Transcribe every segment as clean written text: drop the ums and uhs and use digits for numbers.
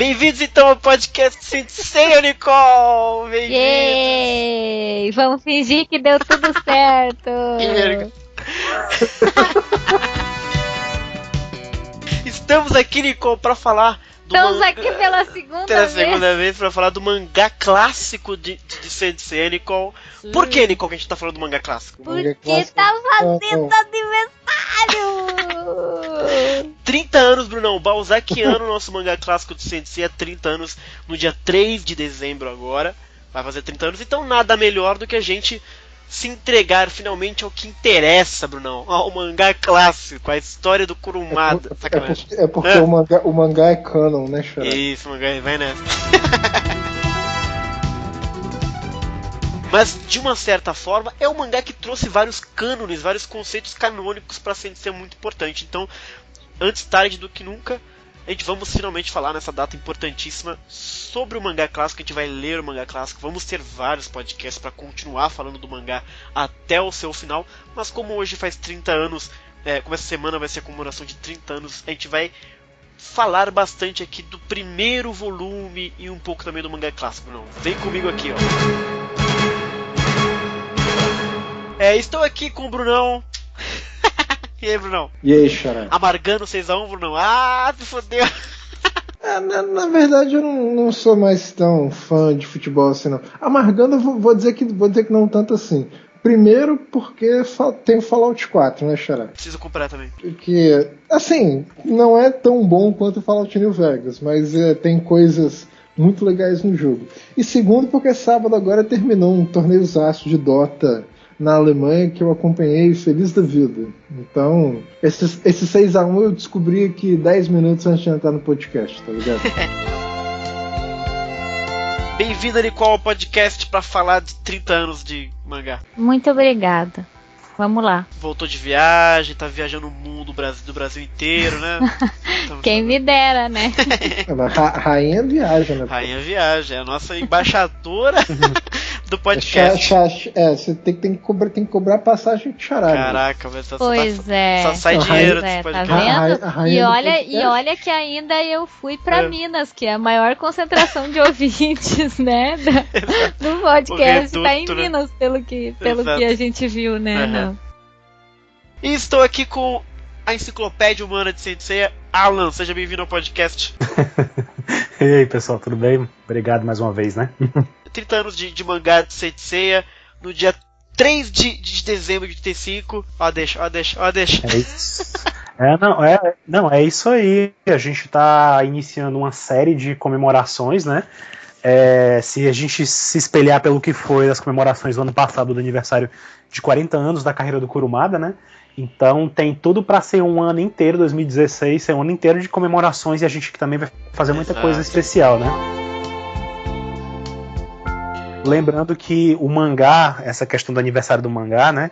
Bem-vindos então ao podcast Sensei, Nicole! Bem-vindos! Vamos fingir que deu tudo certo! Estamos aqui, Nicole, para falar do Estamos aqui pela segunda vez para falar do mangá clássico de Sensei, Nicole. Por que, Nicole, que a gente tá falando do mangá clássico? Porque tá fazendo aniversário! 30 anos, Brunão. Balzaquiano, nosso mangá clássico de Sensei, há 30 anos, no dia 3 de dezembro agora. Vai fazer 30 anos, então nada melhor do que a gente se entregar finalmente ao que interessa, Brunão. Ao mangá clássico, a história do Kurumada. Sacanagem. É porque o mangá é canon, né, Xará? Isso, mangá, vai nessa. Mas, de uma certa forma, é um mangá que trouxe vários cânones, vários conceitos canônicos para ser muito importante. Então, antes tarde do que nunca, a gente vamos finalmente falar nessa data importantíssima sobre o mangá clássico. A gente vai ler o mangá clássico, vamos ter vários podcasts para continuar falando do mangá até o seu final. Mas como hoje faz 30 anos, como essa semana vai ser a comemoração de 30 anos, a gente vai falar bastante aqui do primeiro volume e um pouco também do mangá clássico. Não, vem comigo aqui, ó. Estou aqui com o Brunão. E aí, Brunão? E aí, Xará? Amargando 6x1, Brunão. Ah, se fodeu. Na verdade, eu não sou mais tão fã de futebol assim, não. Amargando, eu vou dizer que não tanto assim. Primeiro, porque tem o Fallout 4, né, Xará? Preciso comprar também. Que, assim, não é tão bom quanto o Fallout New Vegas, mas tem coisas muito legais no jogo. E segundo, porque sábado agora terminou um torneiozaço de Dota na Alemanha que eu acompanhei feliz da vida. Então, esse 6x1 eu descobri aqui 10 minutos antes de entrar no podcast, tá ligado? Bem-vinda, Nicole, ao podcast para falar de 30 anos de mangá. Muito obrigada. Vamos lá. Voltou de viagem, tá viajando o mundo do Brasil inteiro, né? Quem me dera, né? Rainha viaja, né? Rainha viaja, é a nossa embaixadora do podcast. Você tem que cobrar passagem de Xará. Caraca, mas só sai dinheiro desse podcast. Tá vendo? E olha que ainda eu fui pra Minas, que é a maior concentração de ouvintes, né? Do podcast. Tá em Minas, pelo que a gente viu, né? Uhum. E estou aqui com a enciclopédia humana de Sensei, Alan. Seja bem-vindo ao podcast. E aí, pessoal, tudo bem? Obrigado mais uma vez, né? 30 anos de mangá de Sensei, no dia 3 de dezembro de 85. Ó, deixa. É isso. É isso aí. A gente tá iniciando uma série de comemorações, né? Se a gente se espelhar pelo que foi as comemorações do ano passado, do aniversário de 40 anos da carreira do Kurumada, né? Então tem tudo para ser um ano inteiro, 2016, ser um ano inteiro de comemorações, e a gente também vai fazer muita coisa especial, né? Lembrando que o mangá, essa questão do aniversário do mangá, né?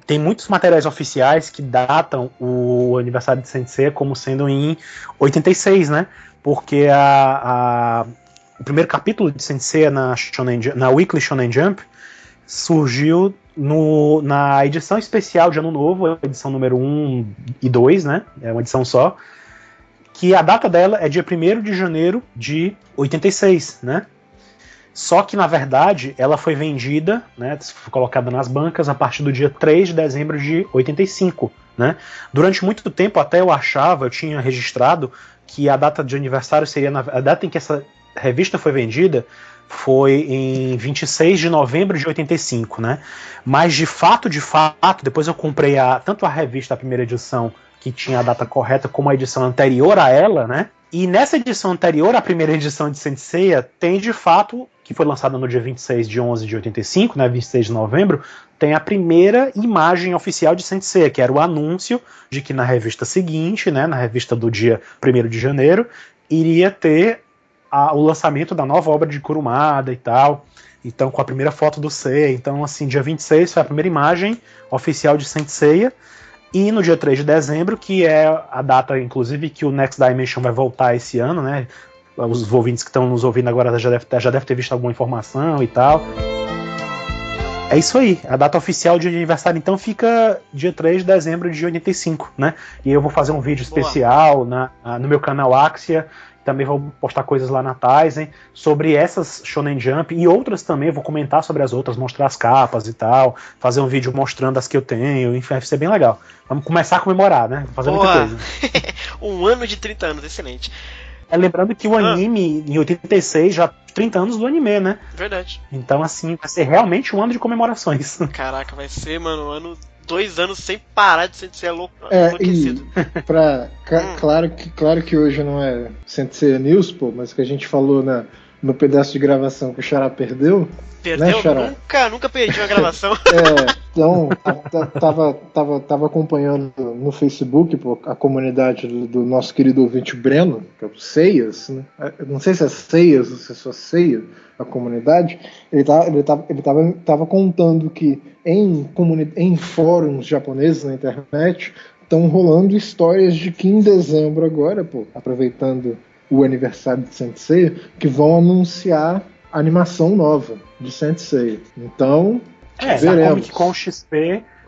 Tem muitos materiais oficiais que datam o aniversário de Sensei como sendo em 86, né? Porque o primeiro capítulo de Sensei na Weekly Shonen Jump surgiu na edição especial de Ano Novo, a edição número 1 e 2, né? É uma edição só. Que a data dela é dia 1º de janeiro de 86, né? Só que, na verdade, ela foi vendida, né, foi colocada nas bancas a partir do dia 3 de dezembro de 85, né? Durante muito tempo, até eu tinha registrado que a data de aniversário seria a data em que essa revista foi vendida foi em 26 de novembro de 85, né? Mas de fato, depois eu comprei tanto a revista, a primeira edição, que tinha a data correta, como a edição anterior a ela, né? E nessa edição anterior, a primeira edição de Sensei, tem de fato, que foi lançada no dia 26 de 11 de 85, né, 26 de novembro, tem a primeira imagem oficial de Sensei, que era o anúncio de que na revista seguinte, né, na revista do dia 1º de janeiro, iria ter o lançamento da nova obra de Kurumada e tal. Então, com a primeira foto do Seiya. Então, assim, dia 26 foi a primeira imagem oficial de Sensei. E no dia 3 de dezembro, que é a data, inclusive, que o Next Dimension vai voltar esse ano, né? Os ouvintes que estão nos ouvindo agora já devem ter visto alguma informação e tal. É isso aí. A data oficial de aniversário, então, fica dia 3 de dezembro de 85, né? E eu vou fazer um vídeo especial no meu canal Axia, também vou postar coisas lá na Tizen sobre essas Shonen Jump e outras também, vou comentar sobre as outras, mostrar as capas e tal, fazer um vídeo mostrando as que eu tenho, enfim, vai ser bem legal. Vamos começar a comemorar, né? Fazer muita coisa. Um ano de 30 anos, excelente. Lembrando que o anime, em 86, já 30 anos do anime, né? Verdade. Então, assim, vai ser realmente um ano de comemorações. Caraca, vai ser, mano, um ano, 2 anos sem parar de ser enlouquecido. Claro que hoje não é Sensei News, pô, mas que a gente falou no pedaço de gravação que o Xará perdeu. Perdeu? Né, nunca perdi uma gravação. Então, tava acompanhando no Facebook, pô, a comunidade do nosso querido ouvinte Breno, que é o Seias, né? Eu não sei se é Seias ou se é só Ceia, a comunidade. Ele tava contando que em fóruns japoneses na internet estão rolando histórias de que em dezembro agora, pô, aproveitando o aniversário de Sensei, que vão anunciar animação nova de Sensei. Então, veremos.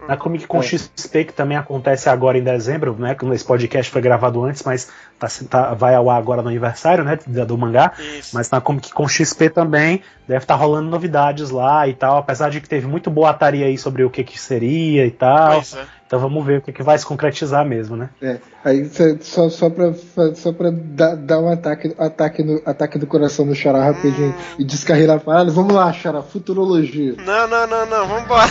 Na Comic Con XP, que também acontece agora em dezembro, né? Esse podcast foi gravado antes, mas vai ao ar agora no aniversário, né? Do mangá. Isso. Mas na Comic Con XP também deve estar rolando novidades lá e tal, apesar de que teve muito boataria aí sobre o que seria e tal. Então vamos ver o que vai se concretizar mesmo, né? Aí só pra dar um ataque do coração no Xará rapidinho e descarregar a parada. Vamos lá, Xará, futurologia. Não, vambora.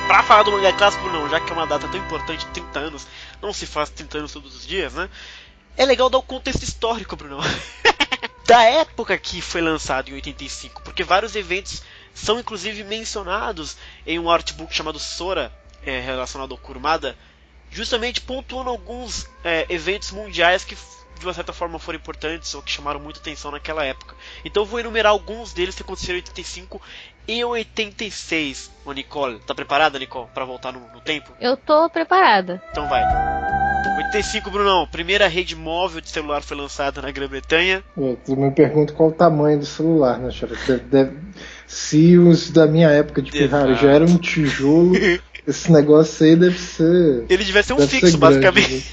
Pra falar do mangá clássico, não, já que é uma data tão importante, 30 anos, não se faz 30 anos todos os dias, né? É legal dar o contexto histórico, Bruno. Da época que foi lançado em 85, porque vários eventos são inclusive mencionados em um artbook chamado Sora, relacionado ao Kurumada, justamente pontuando alguns eventos mundiais que de uma certa forma foram importantes ou que chamaram muita atenção naquela época. Então eu vou enumerar alguns deles que aconteceram em 85 e 86. Ô Nicole, tá preparada, Nicole, pra voltar no tempo? Eu tô preparada. Então vai. 85, Brunão, primeira rede móvel de celular foi lançada na Grã-Bretanha. Tu me pergunta qual o tamanho do celular, né, Chara? Se os da minha época de Ferrari já era um tijolo, esse negócio aí deve ser... Ele devia ser um fixo, basicamente.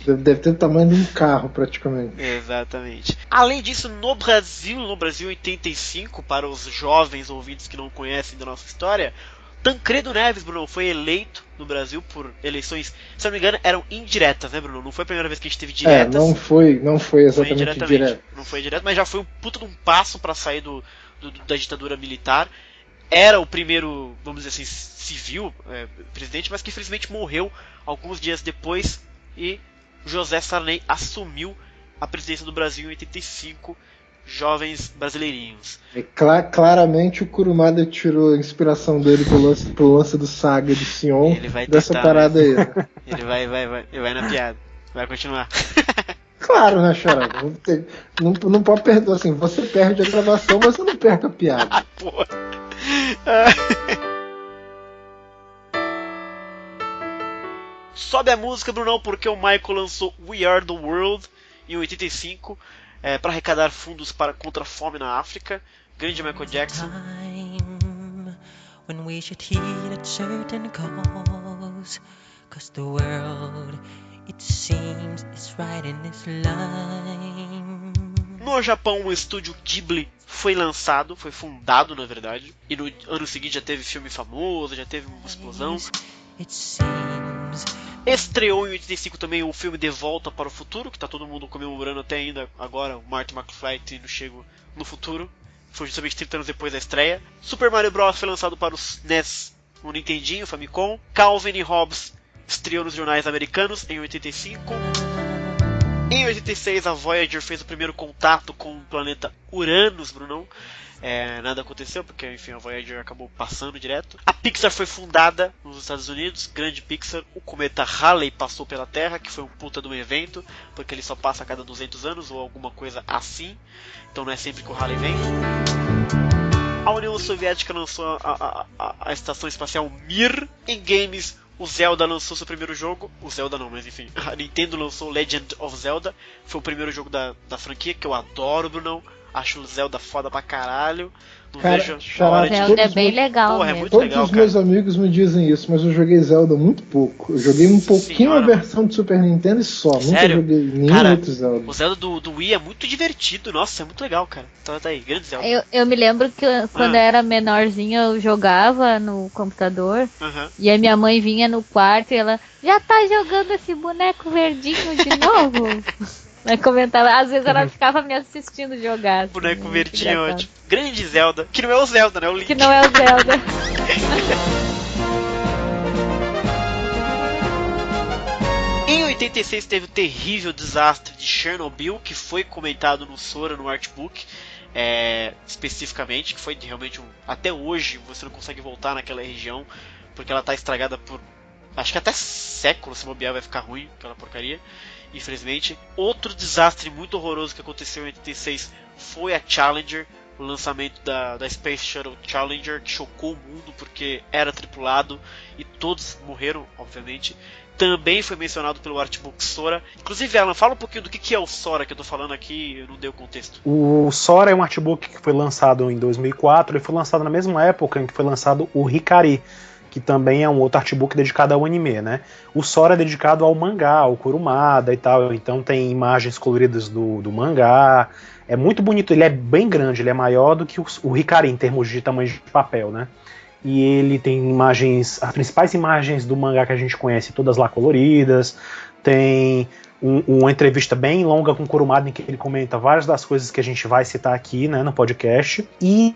Deve ter o tamanho de um carro, praticamente. Exatamente. Além disso, no Brasil 85, para os jovens ouvintes que não conhecem da nossa história, Tancredo Neves, Bruno, foi eleito no Brasil por eleições, se não me engano, eram indiretas, né, Bruno? Não foi a primeira vez que a gente teve diretas. Não foi exatamente direto. Não foi direto, mas já foi um puta de um passo para sair da ditadura militar. Era o primeiro, vamos dizer assim, civil presidente, mas que infelizmente morreu alguns dias depois e José Sarney assumiu a presidência do Brasil em 85, jovens brasileirinhos. Claramente o Kurumada tirou a inspiração dele pro lance do Saga de Sion dessa parada aí. Né? Ele vai na piada. Vai continuar. Claro, né, Xará? Não pode perder, assim, você perde a gravação, mas você não perde a piada. Porra. Sobe a música, Brunão, porque o Michael lançou We Are The World em 85 para arrecadar fundos contra a fome na África. Grande Michael Jackson. When we should heed a certain cause, 'cause the world, it seems, is right in its line. No Japão, o estúdio Ghibli foi lançado, foi fundado, na verdade, e no ano seguinte já teve filme famoso, já teve uma explosão. Estreou em 85 também o filme De Volta para o Futuro, que tá todo mundo comemorando até ainda agora, o Marty McFly tendo chego no futuro. Foi justamente 30 anos depois da estreia. Super Mario Bros. Foi lançado para os NES, o Nintendinho, o Famicom. Calvin e Hobbes estreou nos jornais americanos em 85. Em 86, a Voyager fez o primeiro contato com o planeta Uranus, Brunão. Nada aconteceu, porque enfim, a Voyager acabou passando direto. A Pixar foi fundada nos Estados Unidos, grande Pixar. O cometa Halley passou pela Terra, que foi um puta de um evento, porque ele só passa a cada 200 anos ou alguma coisa assim. Então não é sempre que o Halley vem. A União Soviética lançou a estação espacial Mir. Em games, o Zelda lançou seu primeiro jogo. O Zelda não, mas enfim. A Nintendo lançou Legend of Zelda. Foi o primeiro jogo da franquia, que eu adoro, Brunão. Acho o Zelda foda pra caralho. Não vejo a hora de... Zelda é bem legal. Porra, é muito todos legal, os meus amigos me dizem isso, mas eu joguei Zelda muito pouco. Eu joguei um pouquinho a versão de Super Nintendo e só. Sério? Nunca joguei nenhum outro Zelda. O Zelda do Wii é muito divertido. Nossa, é muito legal, cara. Então tá aí, grande Zelda. Eu me lembro que quando eu era menorzinha eu jogava no computador e a minha mãe vinha no quarto e ela já tá jogando esse boneco verdinho de novo. Ela comentava, às vezes ela ficava me assistindo jogar. Assim, boneco verdinho, ótimo. Grande Zelda. Que não é o Zelda, né? O Link. Que não é o Zelda. Em 86 teve o terrível desastre de Chernobyl, que foi comentado no Sora, no Artbook, especificamente, que foi realmente até hoje você não consegue voltar naquela região, porque ela tá estragada por, acho que até séculos, se bobear vai ficar ruim, aquela porcaria. Infelizmente, outro desastre muito horroroso que aconteceu em 86 foi a Challenger, o lançamento da Space Shuttle Challenger, que chocou o mundo porque era tripulado e todos morreram, obviamente. Também foi mencionado pelo Artbook Sora. Inclusive, Alan, fala um pouquinho do que é o Sora que eu tô falando aqui, eu não dei o contexto. O Sora é um artbook que foi lançado em 2004, ele foi lançado na mesma época em que foi lançado o Hikari, que também é um outro artbook dedicado ao anime, né? O Sora é dedicado ao mangá, ao Kurumada e tal, então tem imagens coloridas do mangá, é muito bonito, ele é bem grande, ele é maior do que o Hikari em termos de tamanho de papel, né? E ele tem imagens, as principais imagens do mangá que a gente conhece, todas lá coloridas, tem uma entrevista bem longa com o Kurumada em que ele comenta várias das coisas que a gente vai citar aqui, né, no podcast, e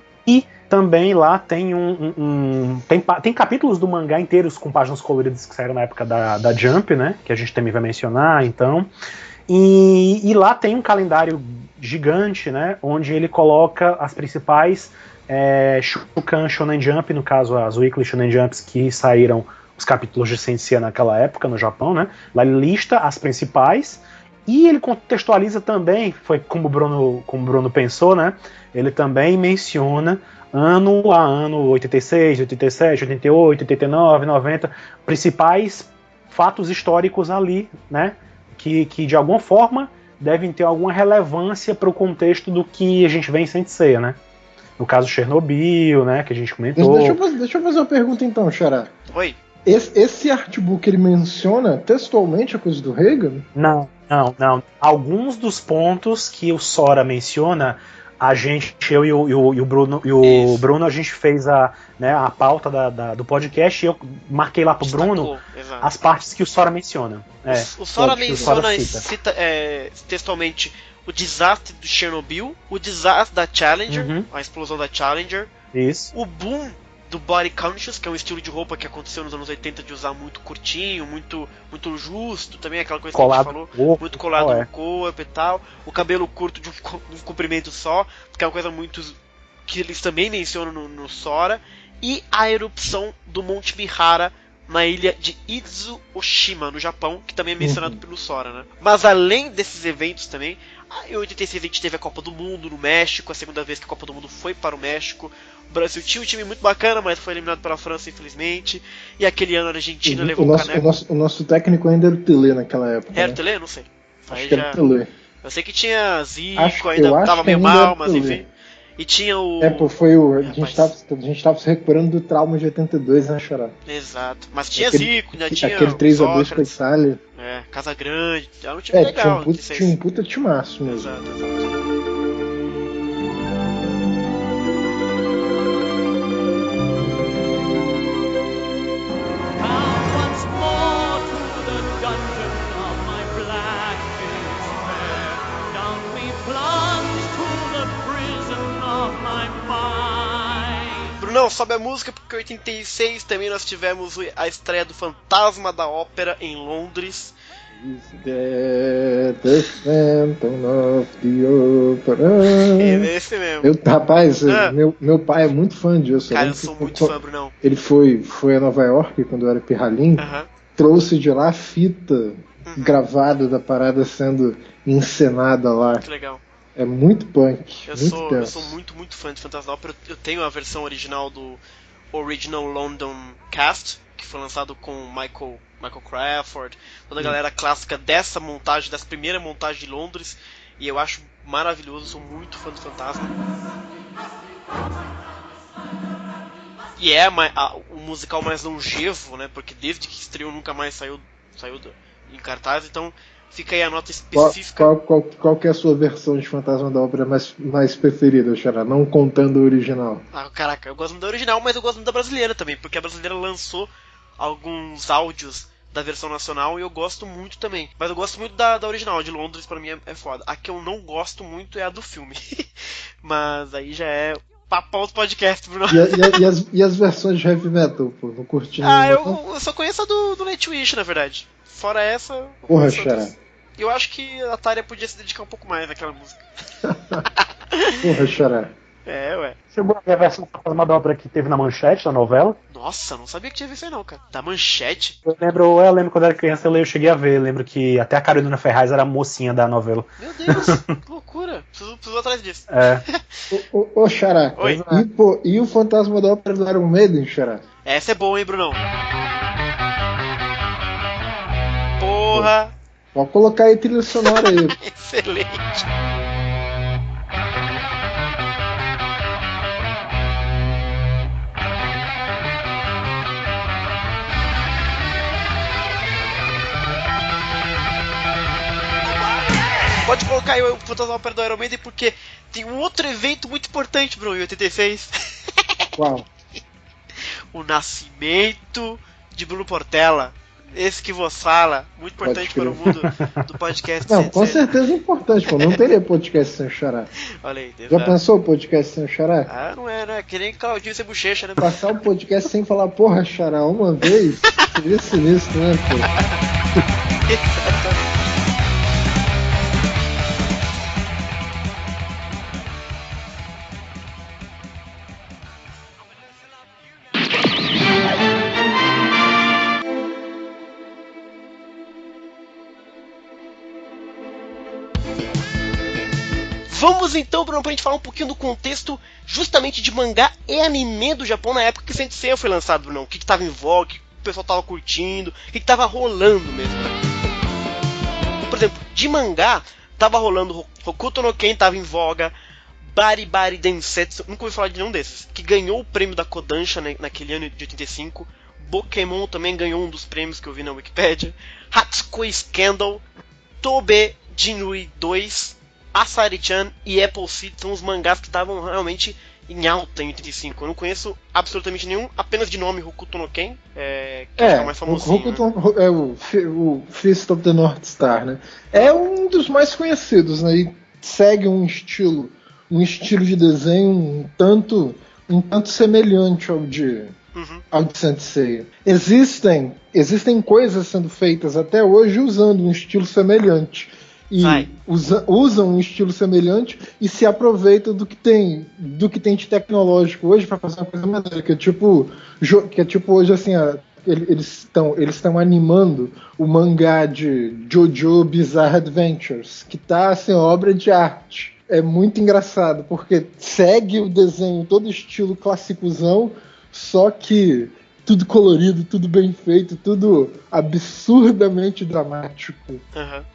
também lá tem tem capítulos do mangá inteiros com páginas coloridas que saíram na época da Jump, né? Que a gente também vai mencionar, então. E lá tem um calendário gigante, né? Onde ele coloca as principais Shukan Shonen Jump, no caso as Weekly Shonen Jumps que saíram os capítulos de Sensei naquela época no Japão, né? Lá ele lista as principais. E ele contextualiza também, foi como o Bruno pensou, né? Ele também menciona ano a ano, 86, 87, 88, 89, 90, principais fatos históricos ali, né? Que de alguma forma devem ter alguma relevância para o contexto do que a gente vê em Saint Seiya, né? No caso Chernobyl, né? Que a gente comentou. Deixa eu fazer uma pergunta então, Xará. Oi. Esse artbook ele menciona textualmente a coisa do Reagan? Não. Alguns dos pontos que o Sora menciona, eu e o Bruno, a gente fez a pauta do podcast e eu marquei lá pro Bruno as partes que o Sora menciona. O Sora cita textualmente o desastre do Chernobyl, o desastre da Challenger, a explosão da Challenger, isso. O boom do Body Conscious, que é um estilo de roupa que aconteceu nos anos 80 de usar muito curtinho, muito justo, também aquela coisa colado que a gente falou, muito colado no corpo e tal, o cabelo curto de um comprimento só, que é uma coisa muito que eles também mencionam no Sora, e a erupção do Monte Mihara na ilha de Izu-Oshima, no Japão, que também é mencionado pelo Sora, né? Mas além desses eventos também, em 86 a gente teve a Copa do Mundo no México, a segunda vez que a Copa do Mundo foi para o México. O Brasil tinha um time muito bacana, mas foi eliminado pela França, infelizmente. E aquele ano a Argentina levou o caneco. O nosso técnico ainda era o Tele naquela época. Era o Tele? Não sei. Acho que era o Tele. Eu sei que tinha Zico, ainda tava meio mal, mas enfim. E tinha o... a gente tava se recuperando do trauma de 82, né, Xará? Exato. Mas tinha Zico, ainda tinha aquele 3x2 com a Itália. Casa Grande. Era um time legal. Tinha um puta timaço mesmo. Exato. Não, sobe a música porque em 86 também nós tivemos a estreia do Fantasma da Ópera em Londres. The Phantom of the Opera. É esse mesmo. Rapaz, meu pai é muito fã disso. Cara, eu sou muito fã, Brunão. Ele foi a Nova York quando eu era pirralhinho, trouxe de lá a fita gravada da parada sendo encenada lá. Muito legal. É muito punk. Eu sou muito, muito fã de Fantasma da Ópera. Eu tenho a versão original do Original London Cast, que foi lançado com Michael Crawford, toda a galera clássica dessa montagem, dessa primeira montagem de Londres, e eu acho maravilhoso, sou muito fã do Fantasma. E é o musical mais longevo, né? Porque desde que estreou nunca mais saiu em cartaz, então fica aí a nota específica. Qual que é a sua versão de Fantasma da Ópera mais preferida, Xará? Não contando o original. Ah, caraca, eu gosto muito da original, mas eu gosto muito da brasileira também, porque a brasileira lançou alguns áudios da versão nacional e eu gosto muito também. Mas eu gosto muito da original, de Londres, pra mim é foda. A que eu não gosto muito é a do filme. Mas aí já é papão do podcast, Bruno. E as versões de heavy metal, pô? Não curti nenhuma? Eu só conheço a do Nightwish, na verdade. Fora essa... Porra, Xará. Eu acho que a Tária podia se dedicar um pouco mais naquela música. Porra, Xará. É, ué. Chegou a ver a versão Fantasma da Ópera que teve na Manchete, na novela? Nossa, não sabia que tinha visto aí não, cara. Da Manchete? Eu lembro quando eu era criança, eu cheguei a ver. Eu lembro que até a Carolina Ferraz era a mocinha da novela. Meu Deus, que loucura. Preciso atrás disso. É. Ô, Xará. Oi. E o Fantasma da Ópera do Iron Maiden, Xará? Essa é boa, hein, Brunão? Porra. Pode colocar aí trilha sonora aí. Excelente. Pode colocar aí o Fantasma da Ópera do Iron Maiden, porque tem um outro evento muito importante, Bruno, em 86. Qual? O nascimento de Bruno Portela. Esse que vos fala, muito importante para o mundo do podcast. Não, com certeza é importante, pô. Não teria podcast sem o Xará. Olha aí, já pensou o podcast sem o Xará? Ah, não é, que nem Claudinho sem bochecha, né? Passar o podcast sem falar, porra, Xará, uma vez, seria sinistro, né, pô? Exatamente. Vamos então, Bruno, pra gente falar um pouquinho do contexto justamente de mangá e anime do Japão na época que Saint Seiya foi lançado, Bruno. O que tava em voga, o que o pessoal tava curtindo, o que tava rolando mesmo. Por exemplo, de mangá, tava rolando Hokuto no Ken, tava em voga, Bari Bari Densetsu, nunca ouvi falar de nenhum desses, que ganhou o prêmio da Kodansha naquele ano de 85, Pokémon também ganhou um dos prêmios que eu vi na Wikipedia, Hatsukoi Scandal, Tobe Jinrui 2, Asari-chan e Apple Seed são os mangás que estavam realmente em alta em 85. Eu não conheço absolutamente nenhum, apenas de nome Hokuto no Ken, que é o mais famosinho. É o Fist of the North Star, né? É um dos mais conhecidos, né? E segue um estilo de desenho um tanto semelhante ao de Saint Seiya. Existem coisas sendo feitas até hoje usando um estilo semelhante. E usam um estilo semelhante e se aproveitam do que tem de tecnológico hoje para fazer uma coisa maneira, que é tipo hoje assim, eles estão animando o mangá de JoJo Bizarre Adventures, que tá assim, obra de arte. É muito engraçado porque segue o desenho todo estilo classicozão, só que tudo colorido, tudo bem feito, tudo absurdamente dramático,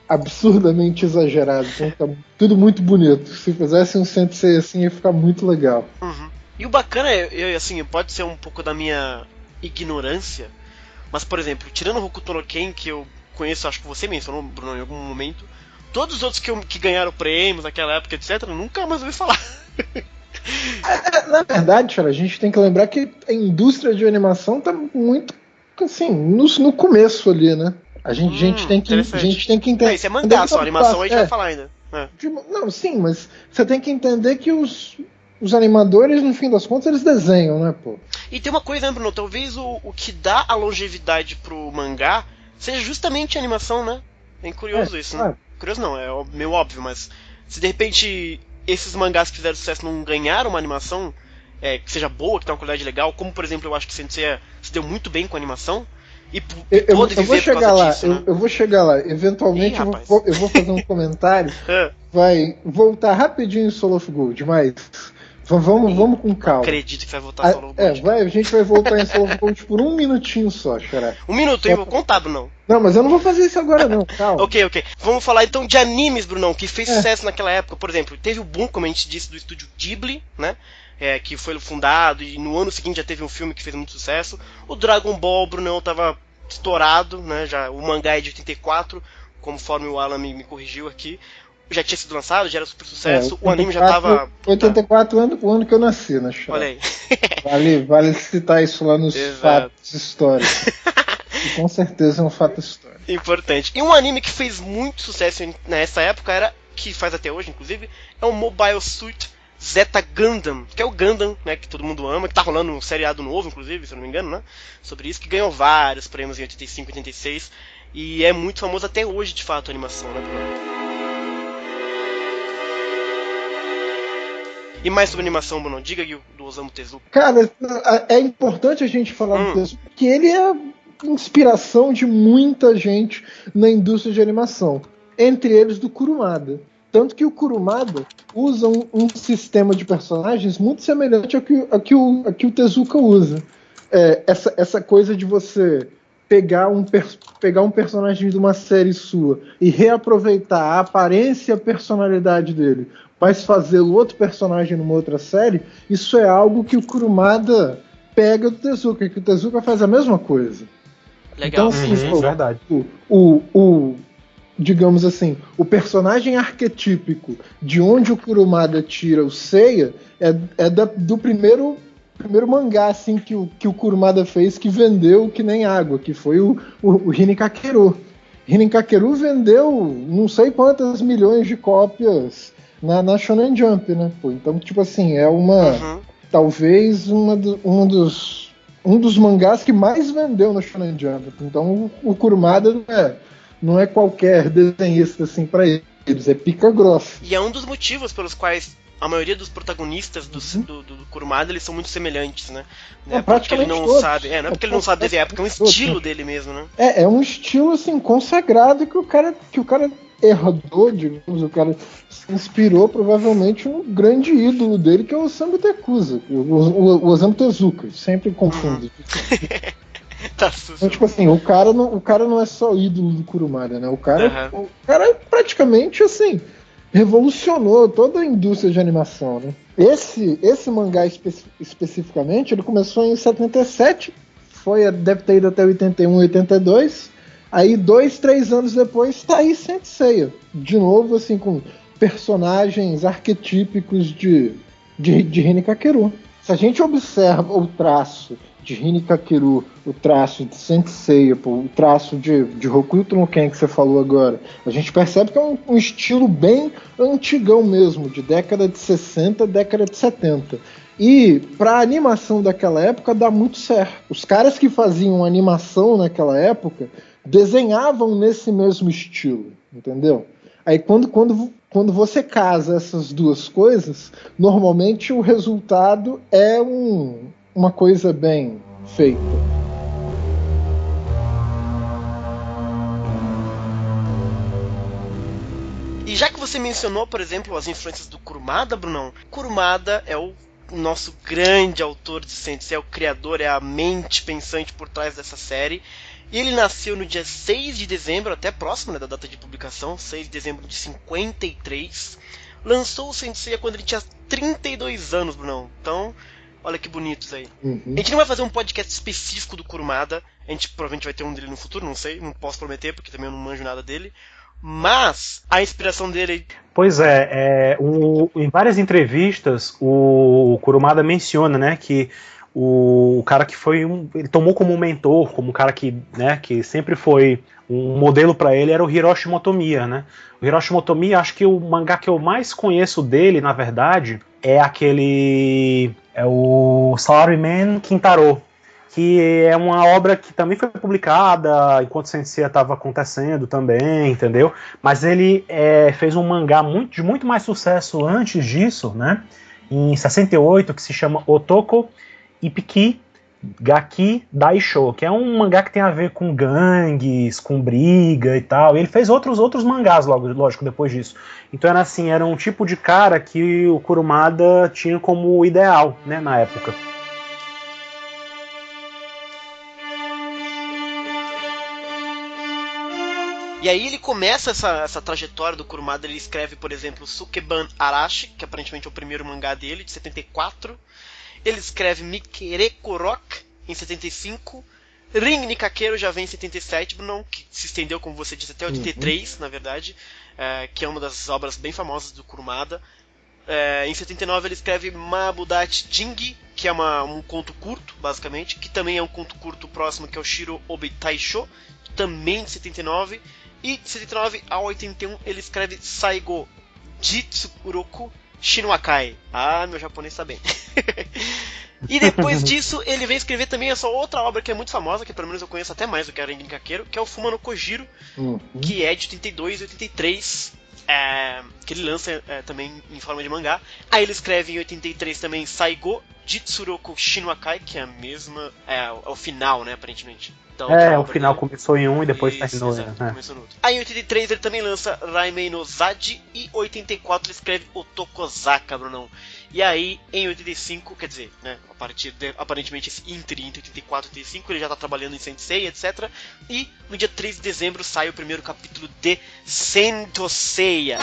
absurdamente exagerado. Então tá tudo muito bonito. Se fizesse um Sensei assim, ia ficar muito legal. E o bacana é, assim, pode ser um pouco da minha ignorância, mas, por exemplo, tirando o Hokuto no Ken, que eu conheço, acho que você mencionou, Bruno, em algum momento, todos os outros que ganharam prêmios naquela época, etc., nunca mais ouvi falar. Na verdade, cara, a gente tem que lembrar que a indústria de animação tá muito assim, no começo ali, né? A gente tem que entender. Isso é mangá, só animação a gente vai falar ainda. Não, sim, mas você tem que entender que os animadores, no fim das contas, eles desenham, né, pô? E tem uma coisa, né, Bruno? Talvez o que dá a longevidade pro mangá seja justamente a animação, né? É curioso isso, né? Curioso não, é meio óbvio, mas se de repente esses mangás que fizeram sucesso não ganharam uma animação que seja boa, que tenha uma qualidade legal, como por exemplo eu acho que Saint Seiya se deu muito bem com a animação, e pôde viver por causa disso, né? Eu vou chegar lá. Eventualmente eu vou fazer um comentário. Vai voltar rapidinho em Soul of Gold, mas vamos com calma. Acredito que vai voltar em Soul of Gold. A gente vai voltar em Soul of Gold por um minutinho só, Xará. Um minuto, eu vou contar, Brunão. Não, mas eu não vou fazer isso agora não, calma. Ok. Vamos falar então de animes, Brunão, que fez sucesso naquela época. Por exemplo, teve o boom, como a gente disse, do estúdio Ghibli, né? Que foi fundado, e no ano seguinte já teve um filme que fez muito sucesso. O Dragon Ball, Brunão, tava estourado, né? Já, o mangá é de 84, conforme o Alan me corrigiu aqui. Já tinha sido lançado, já era super sucesso, 84, o anime já tava... 84 o ano que eu nasci, né, Chá? Olha aí. Vale citar isso lá nos fatos históricos. E com certeza é um fato histórico. Importante. E um anime que fez muito sucesso nessa época, que faz até hoje, inclusive, é o Mobile Suit Zeta Gundam, que é o Gundam, né, que todo mundo ama, que tá rolando um seriado novo, inclusive, se eu não me engano, né, sobre isso, que ganhou vários prêmios em 85 e 86, e é muito famoso até hoje, de fato, a animação, né, Bruno? E mais sobre animação, Bruno, diga aí do Osamu Tezuka. Cara, é importante a gente falar do Tezuka, porque ele é inspiração de muita gente na indústria de animação, entre eles do Kurumada. Tanto que o Kurumada usa um sistema de personagens muito semelhante ao que o Tezuka usa. Essa coisa de você pegar um personagem de uma série sua e reaproveitar a aparência e a personalidade dele, mas fazê-lo outro personagem numa outra série, isso é algo que o Kurumada pega do Tezuka, que o Tezuka faz a mesma coisa. Legal. Então, assim, verdade. Digamos assim, o personagem arquetípico de onde o Kurumada tira o Seiya do primeiro mangá assim, que o Kurumada fez, que vendeu que nem água, que foi o Rin Kakeru. Rin Kakeru vendeu não sei quantas milhões de cópias na Shonen Jump, né? Pô, então, tipo assim, talvez um dos mangás que mais vendeu na Shonen Jump. Então o Kurumada não é qualquer desenhista assim pra eles, é pica grossa. E é um dos motivos pelos quais a maioria dos protagonistas do Kurumada, eles são muito semelhantes, né? Porque ele não sabe, não é porque ele não sabe desenhar, é porque é um estilo dele mesmo, né? É um estilo assim consagrado que o cara herdou, digamos, o cara se inspirou provavelmente no grande ídolo dele, que é o Osamu Tezuka, o Osamu Tezuka, sempre confundo. Então, tipo assim, o cara não é só ídolo do Kurumada, né? O cara praticamente assim revolucionou toda a indústria de animação, né? Esse mangá especificamente, ele começou em 77, deve ter ido até 81, 82. Aí 2-3 anos depois tá aí Saint Seiya, de novo assim com personagens arquetípicos de Rin Kakeru. Se a gente observa o traço de Rin Kakeru, o traço de Saint Seiya, o traço de Hokuto no Ken que você falou agora, a gente percebe que é um estilo bem antigão mesmo, de década de 60, década de 70. E pra animação daquela época dá muito certo. Os caras que faziam animação naquela época desenhavam nesse mesmo estilo, entendeu? Aí quando você casa essas duas coisas, normalmente o resultado é uma coisa bem feita. E já que você mencionou, por exemplo, as influências do Kurumada, Brunão, Kurumada é o nosso grande autor de Saint Seiya, é o criador, é a mente pensante por trás dessa série. E ele nasceu no dia 6 de dezembro, até próximo, né, da data de publicação, 6 de dezembro de 53. Lançou o Saint Seiya quando ele tinha 32 anos, Brunão. Então, olha que bonitos aí. A gente não vai fazer um podcast específico do Kurumada. A gente provavelmente vai ter um dele no futuro, não sei. Não posso prometer, porque também eu não manjo nada dele. Mas a inspiração dele... Pois em várias entrevistas, o Kurumada menciona, né, que o cara que foi ele tomou como um mentor, como um cara que sempre foi um modelo para ele, era o Hiroshi Motomiya, né? O Hiroshi Motomiya, acho que o mangá que eu mais conheço dele, na verdade, é o Salaryman Kintaro, que é uma obra que também foi publicada enquanto Saint Seiya estava acontecendo também, entendeu? Mas ele fez um mangá de muito mais sucesso antes disso, né? Em 68, que se chama Otoko Ipiki, Gaki Daisho, que é um mangá que tem a ver com gangues, com briga e tal. E ele fez outros mangás, lógico, depois disso. Então era assim, era um tipo de cara que o Kurumada tinha como ideal, né, na época. E aí ele começa essa trajetória do Kurumada, ele escreve, por exemplo, Sukeban Arashi, que aparentemente é o primeiro mangá dele, de 74. Ele escreve Mikereko Rock, em 75. Ring Nikakero já vem em 77, Bruno, que se estendeu, como você disse, até 83, na verdade, que é uma das obras bem famosas do Kurumada. Em 79 ele escreve Mabudachi Jingi, que é um conto curto, basicamente, que também é um conto curto próximo, que é o Shiro Obi Taisho, também de 79. E de 79 a 81 ele escreve Saigo Jitsuroku Shinoakai. Ah, meu japonês tá bem. E depois disso ele vem escrever também essa outra obra que é muito famosa, que pelo menos eu conheço até mais do que a Ring Nikakero, que é o Fuma no Kojiro, que é de 82 e 83, que ele lança também em forma de mangá. Aí ele escreve em 83 também Saigo Jitsuroku Shinoakai, que é a mesma, é o final, né, aparentemente. O final dele começou em um e depois terminou. Começou no outro. Aí em 83 ele também lança Raimei no Zaji, e em 84 ele escreve Otokozaka, Brunão. E aí em 85, quer dizer, né, a partir de, aparentemente esse entre 84 e 85 ele já está trabalhando em Sensei, etc. E no dia 3 de dezembro sai o primeiro capítulo de Sentoseiya.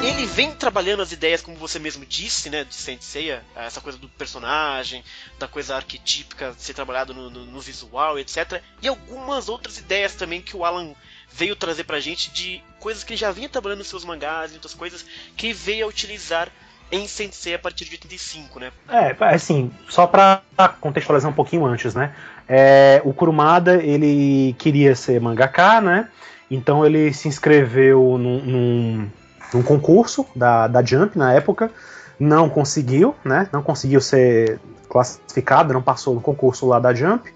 Ele vem trabalhando as ideias, como você mesmo disse, né, de Senseiya, essa coisa do personagem, da coisa arquetípica de ser trabalhado no visual, etc. E algumas outras ideias também que o Alan veio trazer pra gente, de coisas que ele já vinha trabalhando nos seus mangás e outras coisas que ele veio a utilizar em Sensei a partir de 85, né? Assim, só pra contextualizar um pouquinho antes, né? O Kurumada, ele queria ser mangaka, né? Então ele se inscreveu num concurso da Jump na época, não conseguiu, né? Não conseguiu ser classificado, não passou no concurso lá da Jump.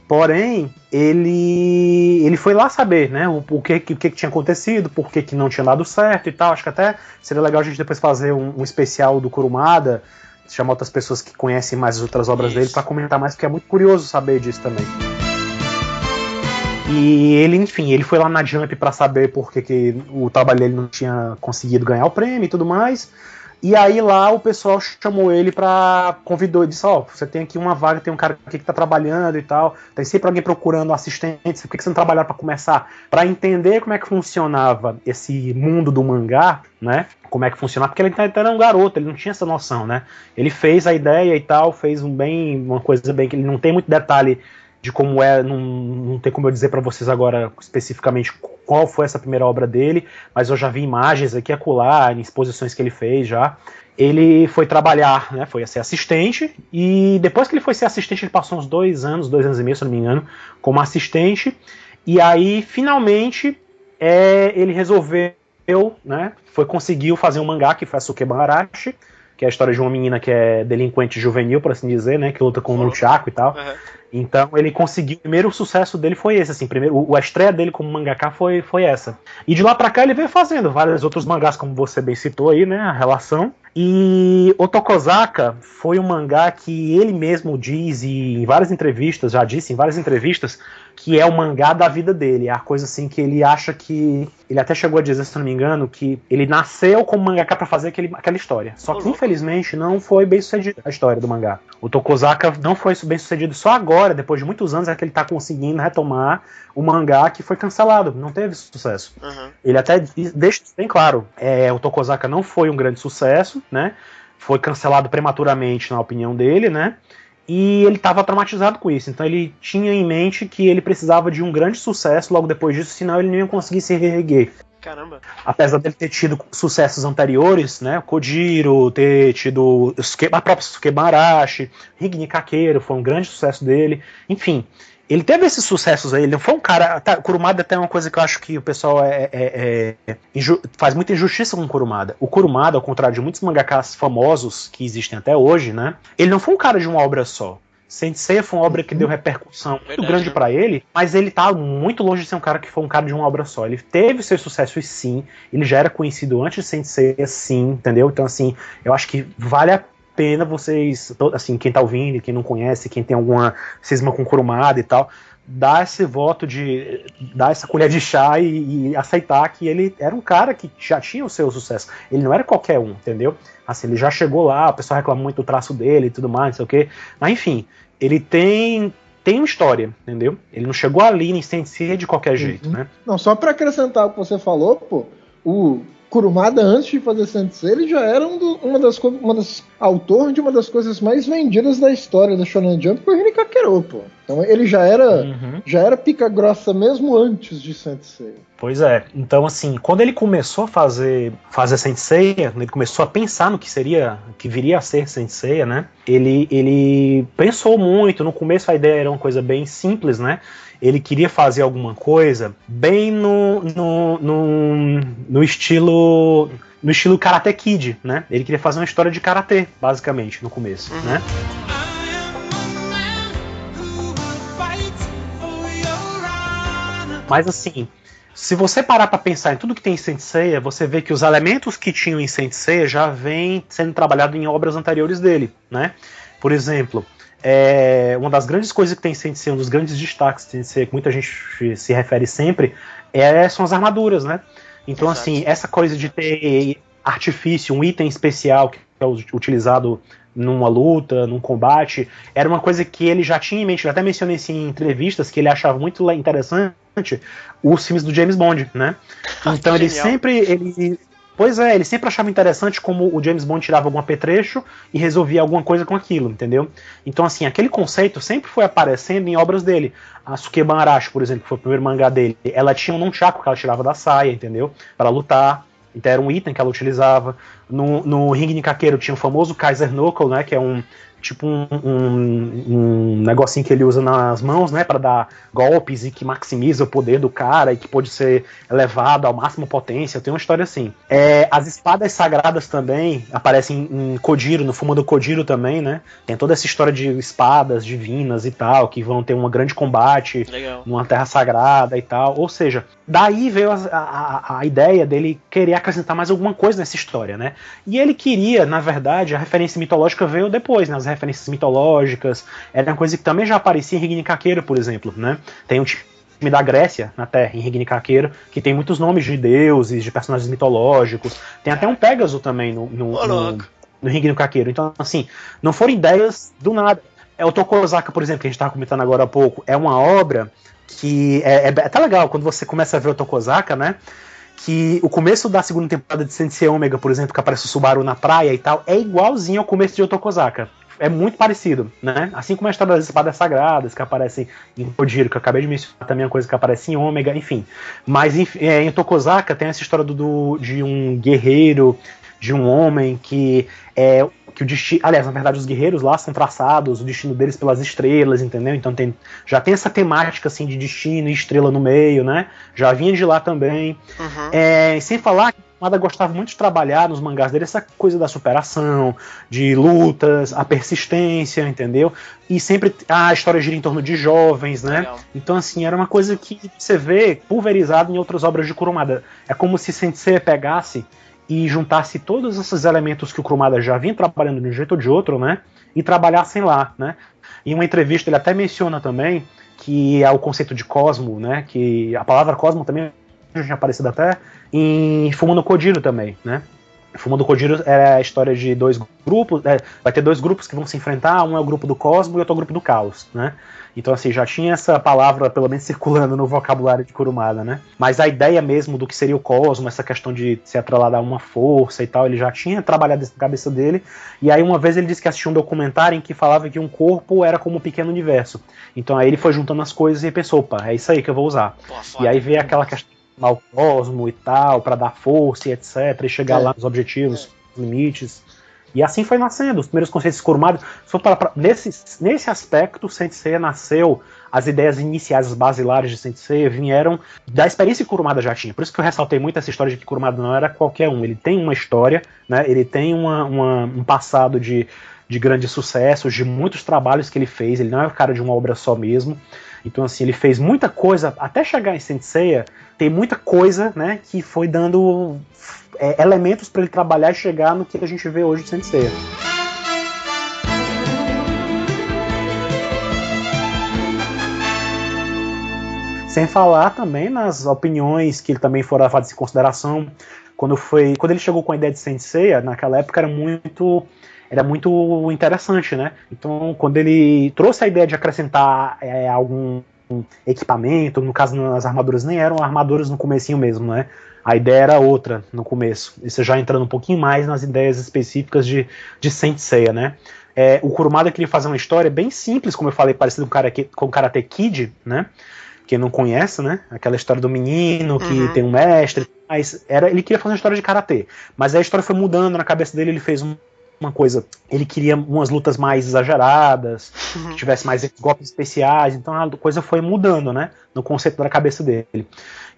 Porém, ele foi lá saber, né, o que tinha acontecido, por que não tinha dado certo e tal. Acho que até seria legal a gente depois fazer um especial do Kurumada, chamar outras pessoas que conhecem mais as outras obras dele para comentar mais, porque é muito curioso saber disso também. E ele, enfim, ele foi lá na Jump para saber por que o trabalho dele não tinha conseguido ganhar o prêmio e tudo mais. E aí lá o pessoal chamou ele convidou e disse, você tem aqui uma vaga, tem um cara aqui que tá trabalhando e tal, tem sempre alguém procurando assistentes, por que você não trabalhar para começar? Para entender como é que funcionava esse mundo do mangá, né? Como é que funcionava, porque ele era um garoto, ele não tinha essa noção, né? Ele fez a ideia e tal, fez uma coisa bem que ele não tem muito detalhe de como não tem como eu dizer para vocês agora especificamente qual foi essa primeira obra dele, mas eu já vi imagens aqui e acolá, em exposições que ele fez já. Ele foi trabalhar, né, foi ser assistente, e depois que ele foi ser assistente, ele passou uns 2 anos e meio, se não me engano, como assistente, e aí, finalmente, ele resolveu, né, conseguiu fazer um mangá, que foi a Sukeban Arashi, que é a história de uma menina que é delinquente juvenil, por assim dizer, né, que luta com o nunchaku e tal. Uhum. Então ele conseguiu, o primeiro sucesso dele foi esse, assim, a estreia dele como mangaka foi essa. E de lá pra cá ele veio fazendo vários outros mangás, como você bem citou aí, né, a relação. E Otokozaka foi um mangá que ele mesmo diz, e em várias entrevistas, que é o mangá da vida dele. É a coisa assim que ele acha que... Ele até chegou a dizer, se não me engano, que ele nasceu como mangaka pra fazer aquela história. Só que, infelizmente, não foi bem sucedida a história do mangá. O Otokozaka não foi bem sucedido. Só agora, depois de muitos anos, é que ele tá conseguindo retomar o mangá que foi cancelado. Não teve sucesso. Uhum. Ele até deixa bem claro. O Otokozaka não foi um grande sucesso, né? Foi cancelado prematuramente, na opinião dele, né? E ele estava traumatizado com isso, então ele tinha em mente que ele precisava de um grande sucesso logo depois disso, senão ele não ia conseguir se reerguer. Caramba. Apesar dele ter tido sucessos anteriores, né, Kojiro, ter tido a própria Sukeban Arashi, Ring Nikakero foi um grande sucesso dele, enfim... Ele teve esses sucessos aí, ele não foi um cara... Tá, Kurumada tem uma coisa que eu acho que o pessoal faz muita injustiça com o Kurumada. O Kurumada, ao contrário de muitos mangakas famosos que existem até hoje, né? Ele não foi um cara de uma obra só. Saint Seiya foi uma obra que deu repercussão muito grande pra ele, mas ele tá muito longe de ser um cara que foi um cara de uma obra só. Ele teve seus sucessos, sim, ele já era conhecido antes de Saint Seiya, sim, entendeu? Então, assim, eu acho que vale a pena vocês, assim, quem tá ouvindo, quem não conhece, quem tem alguma cisma com Kurumada e tal, dar esse voto de dar essa colher de chá e aceitar que ele era um cara que já tinha o seu sucesso. Ele não era qualquer um, entendeu? Assim, ele já chegou lá, o pessoal reclama muito do traço dele e tudo mais, não sei o quê. Mas enfim, ele tem uma história, entendeu? Ele não chegou ali em Saint Seiya de qualquer jeito, né? Não, só pra acrescentar o que você falou, pô, o Kurumada, antes de fazer Saint Seiya, ele já era autor de uma das coisas mais vendidas da história da Shonen Jump, que é o Rin Kakero, pô. Então ele já era pica grossa mesmo antes de Saint Seiya. Pois é. Então, assim, quando ele começou a fazer Saint Seiya, quando ele começou a pensar no que viria a ser Saint Seiya, né? Ele pensou muito. No começo a ideia era uma coisa bem simples, né? Ele queria fazer alguma coisa bem no estilo Karate Kid, né? Ele queria fazer uma história de karatê, basicamente, no começo, né? Mas assim, se você parar para pensar em tudo que tem em Saint Seiya, você vê que os elementos que tinham em Saint Seiya já vêm sendo trabalhados em obras anteriores dele, né? Por exemplo, uma das grandes coisas que tem em Saint Seiya, um dos grandes destaques de Saint Seiya, que muita gente se refere sempre, são as armaduras, né? Então, exato, assim, essa coisa de ter artifício, um item especial que é utilizado numa luta, num combate, era uma coisa que ele já tinha em mente. Eu até mencionei isso em entrevistas, que ele achava muito interessante os filmes do James Bond, né? Então ele sempre achava interessante como o James Bond tirava algum apetrecho e resolvia alguma coisa com aquilo, entendeu? Então, assim, aquele conceito sempre foi aparecendo em obras dele. A Sukeba Arashi, por exemplo, que foi o primeiro mangá dele, ela tinha um nunchaku que ela tirava da saia, entendeu? Para lutar. Então era um item que ela utilizava. No Ring Nikakero tinha o famoso Kaiser Knuckle, né? Que é um negocinho que ele usa nas mãos, né, para dar golpes e que maximiza o poder do cara e que pode ser elevado à máxima potência. Tem uma história assim. As espadas sagradas também aparecem em Kojiro, no Fuma do Kojiro também, né? Tem toda essa história de espadas divinas e tal, que vão ter um grande combate numa terra sagrada e tal. Ou seja, daí veio a ideia dele querer acrescentar mais alguma coisa nessa história, né? E ele queria, na verdade, a referência mitológica veio depois, né? As referências mitológicas, era uma coisa que também já aparecia em Ring Nikakero, por exemplo, né? Tem um time da Grécia na Terra, em Ring Nikakero, que tem muitos nomes de deuses, de personagens mitológicos. Tem até um Pégaso também no Ring Nikakero. Então, assim, não foram ideias do nada. O Tokozaka, por exemplo, que a gente estava comentando agora há pouco, é uma obra que é até legal quando você começa a ver o Tokozaka, né? Que o começo da segunda temporada de Sensei Omega, por exemplo, que aparece o Subaru na praia e tal, é igualzinho ao começo de Otokozaka. É muito parecido, né? Assim como a história das espadas sagradas, que aparecem em Kojiro, que eu acabei de mencionar também, uma coisa que aparece em Ômega, enfim. Mas em Otokozaka tem essa história de um guerreiro, de um homem que o destino, aliás, na verdade os guerreiros lá são traçados, o destino deles pelas estrelas, entendeu? Então já tem essa temática assim de destino e estrela no meio, né? Já vinha de lá também. Sem falar que Mada gostava muito de trabalhar nos mangás dele essa coisa da superação, de lutas, a persistência, entendeu? E sempre a história gira em torno de jovens, né? Legal. Então, assim, era uma coisa que você vê pulverizado em outras obras de Kurumada. É como se Sensei pegasse e juntasse todos esses elementos que o Kurumada já vinha trabalhando de um jeito ou de outro, né? E trabalhassem lá, né? Em uma entrevista ele até menciona também que é o conceito de cosmo, né? Que a palavra cosmo também já tinha aparecido até em Fuma no Kojiro também, né? Fuma do Kojiro é a história de dois grupos, vai ter dois grupos que vão se enfrentar, um é o grupo do cosmo e outro é o grupo do caos, né? Então, assim, já tinha essa palavra, pelo menos, circulando no vocabulário de Kurumada, né? Mas a ideia mesmo do que seria o cosmo, essa questão de se atrelada a uma força e tal, ele já tinha trabalhado isso na cabeça dele. E aí, uma vez, ele disse que assistiu um documentário em que falava que um corpo era como um pequeno universo. Então, aí ele foi juntando as coisas e pensou, opa, é isso aí que eu vou usar. E aí veio aquela questão ao cosmo e tal, para dar força e etc, e chegar lá nos objetivos, nos limites. E assim foi nascendo, os primeiros conceitos Kurumada. Nesse aspecto, Saint Seiya nasceu, as ideias iniciais, as basilares de Saint Seiya vieram da experiência que Kurumada já tinha. Por isso que eu ressaltei muito essa história de que Kurumada não era qualquer um. Ele tem uma história, né? Ele tem um passado de de grandes sucessos, de muitos trabalhos que ele fez. Ele não é o cara de uma obra só mesmo. Então, assim, ele fez muita coisa, até chegar em Saint Seiya, tem muita coisa, né, que foi dando elementos para ele trabalhar e chegar no que a gente vê hoje de Saint Seiya. Sem falar também nas opiniões que também foram levadas em consideração quando ele chegou com a ideia de Saint Seiya. Naquela época era muito interessante, né? Então, quando ele trouxe a ideia de acrescentar algum equipamento, no caso nas armaduras nem eram armaduras no comecinho mesmo, né? A ideia era outra no começo. Isso já entrando um pouquinho mais nas ideias específicas de Saint Seiya, né? O Kurumada queria fazer uma história bem simples, como eu falei, parecido com o Karate Kid, né? Quem não conhece, né? Aquela história do menino que tem um mestre, mas ele queria fazer uma história de karatê. Mas aí a história foi mudando na cabeça dele, ele fez uma coisa, ele queria umas lutas mais exageradas, que tivesse mais golpes especiais, então a coisa foi mudando, né? No conceito da cabeça dele.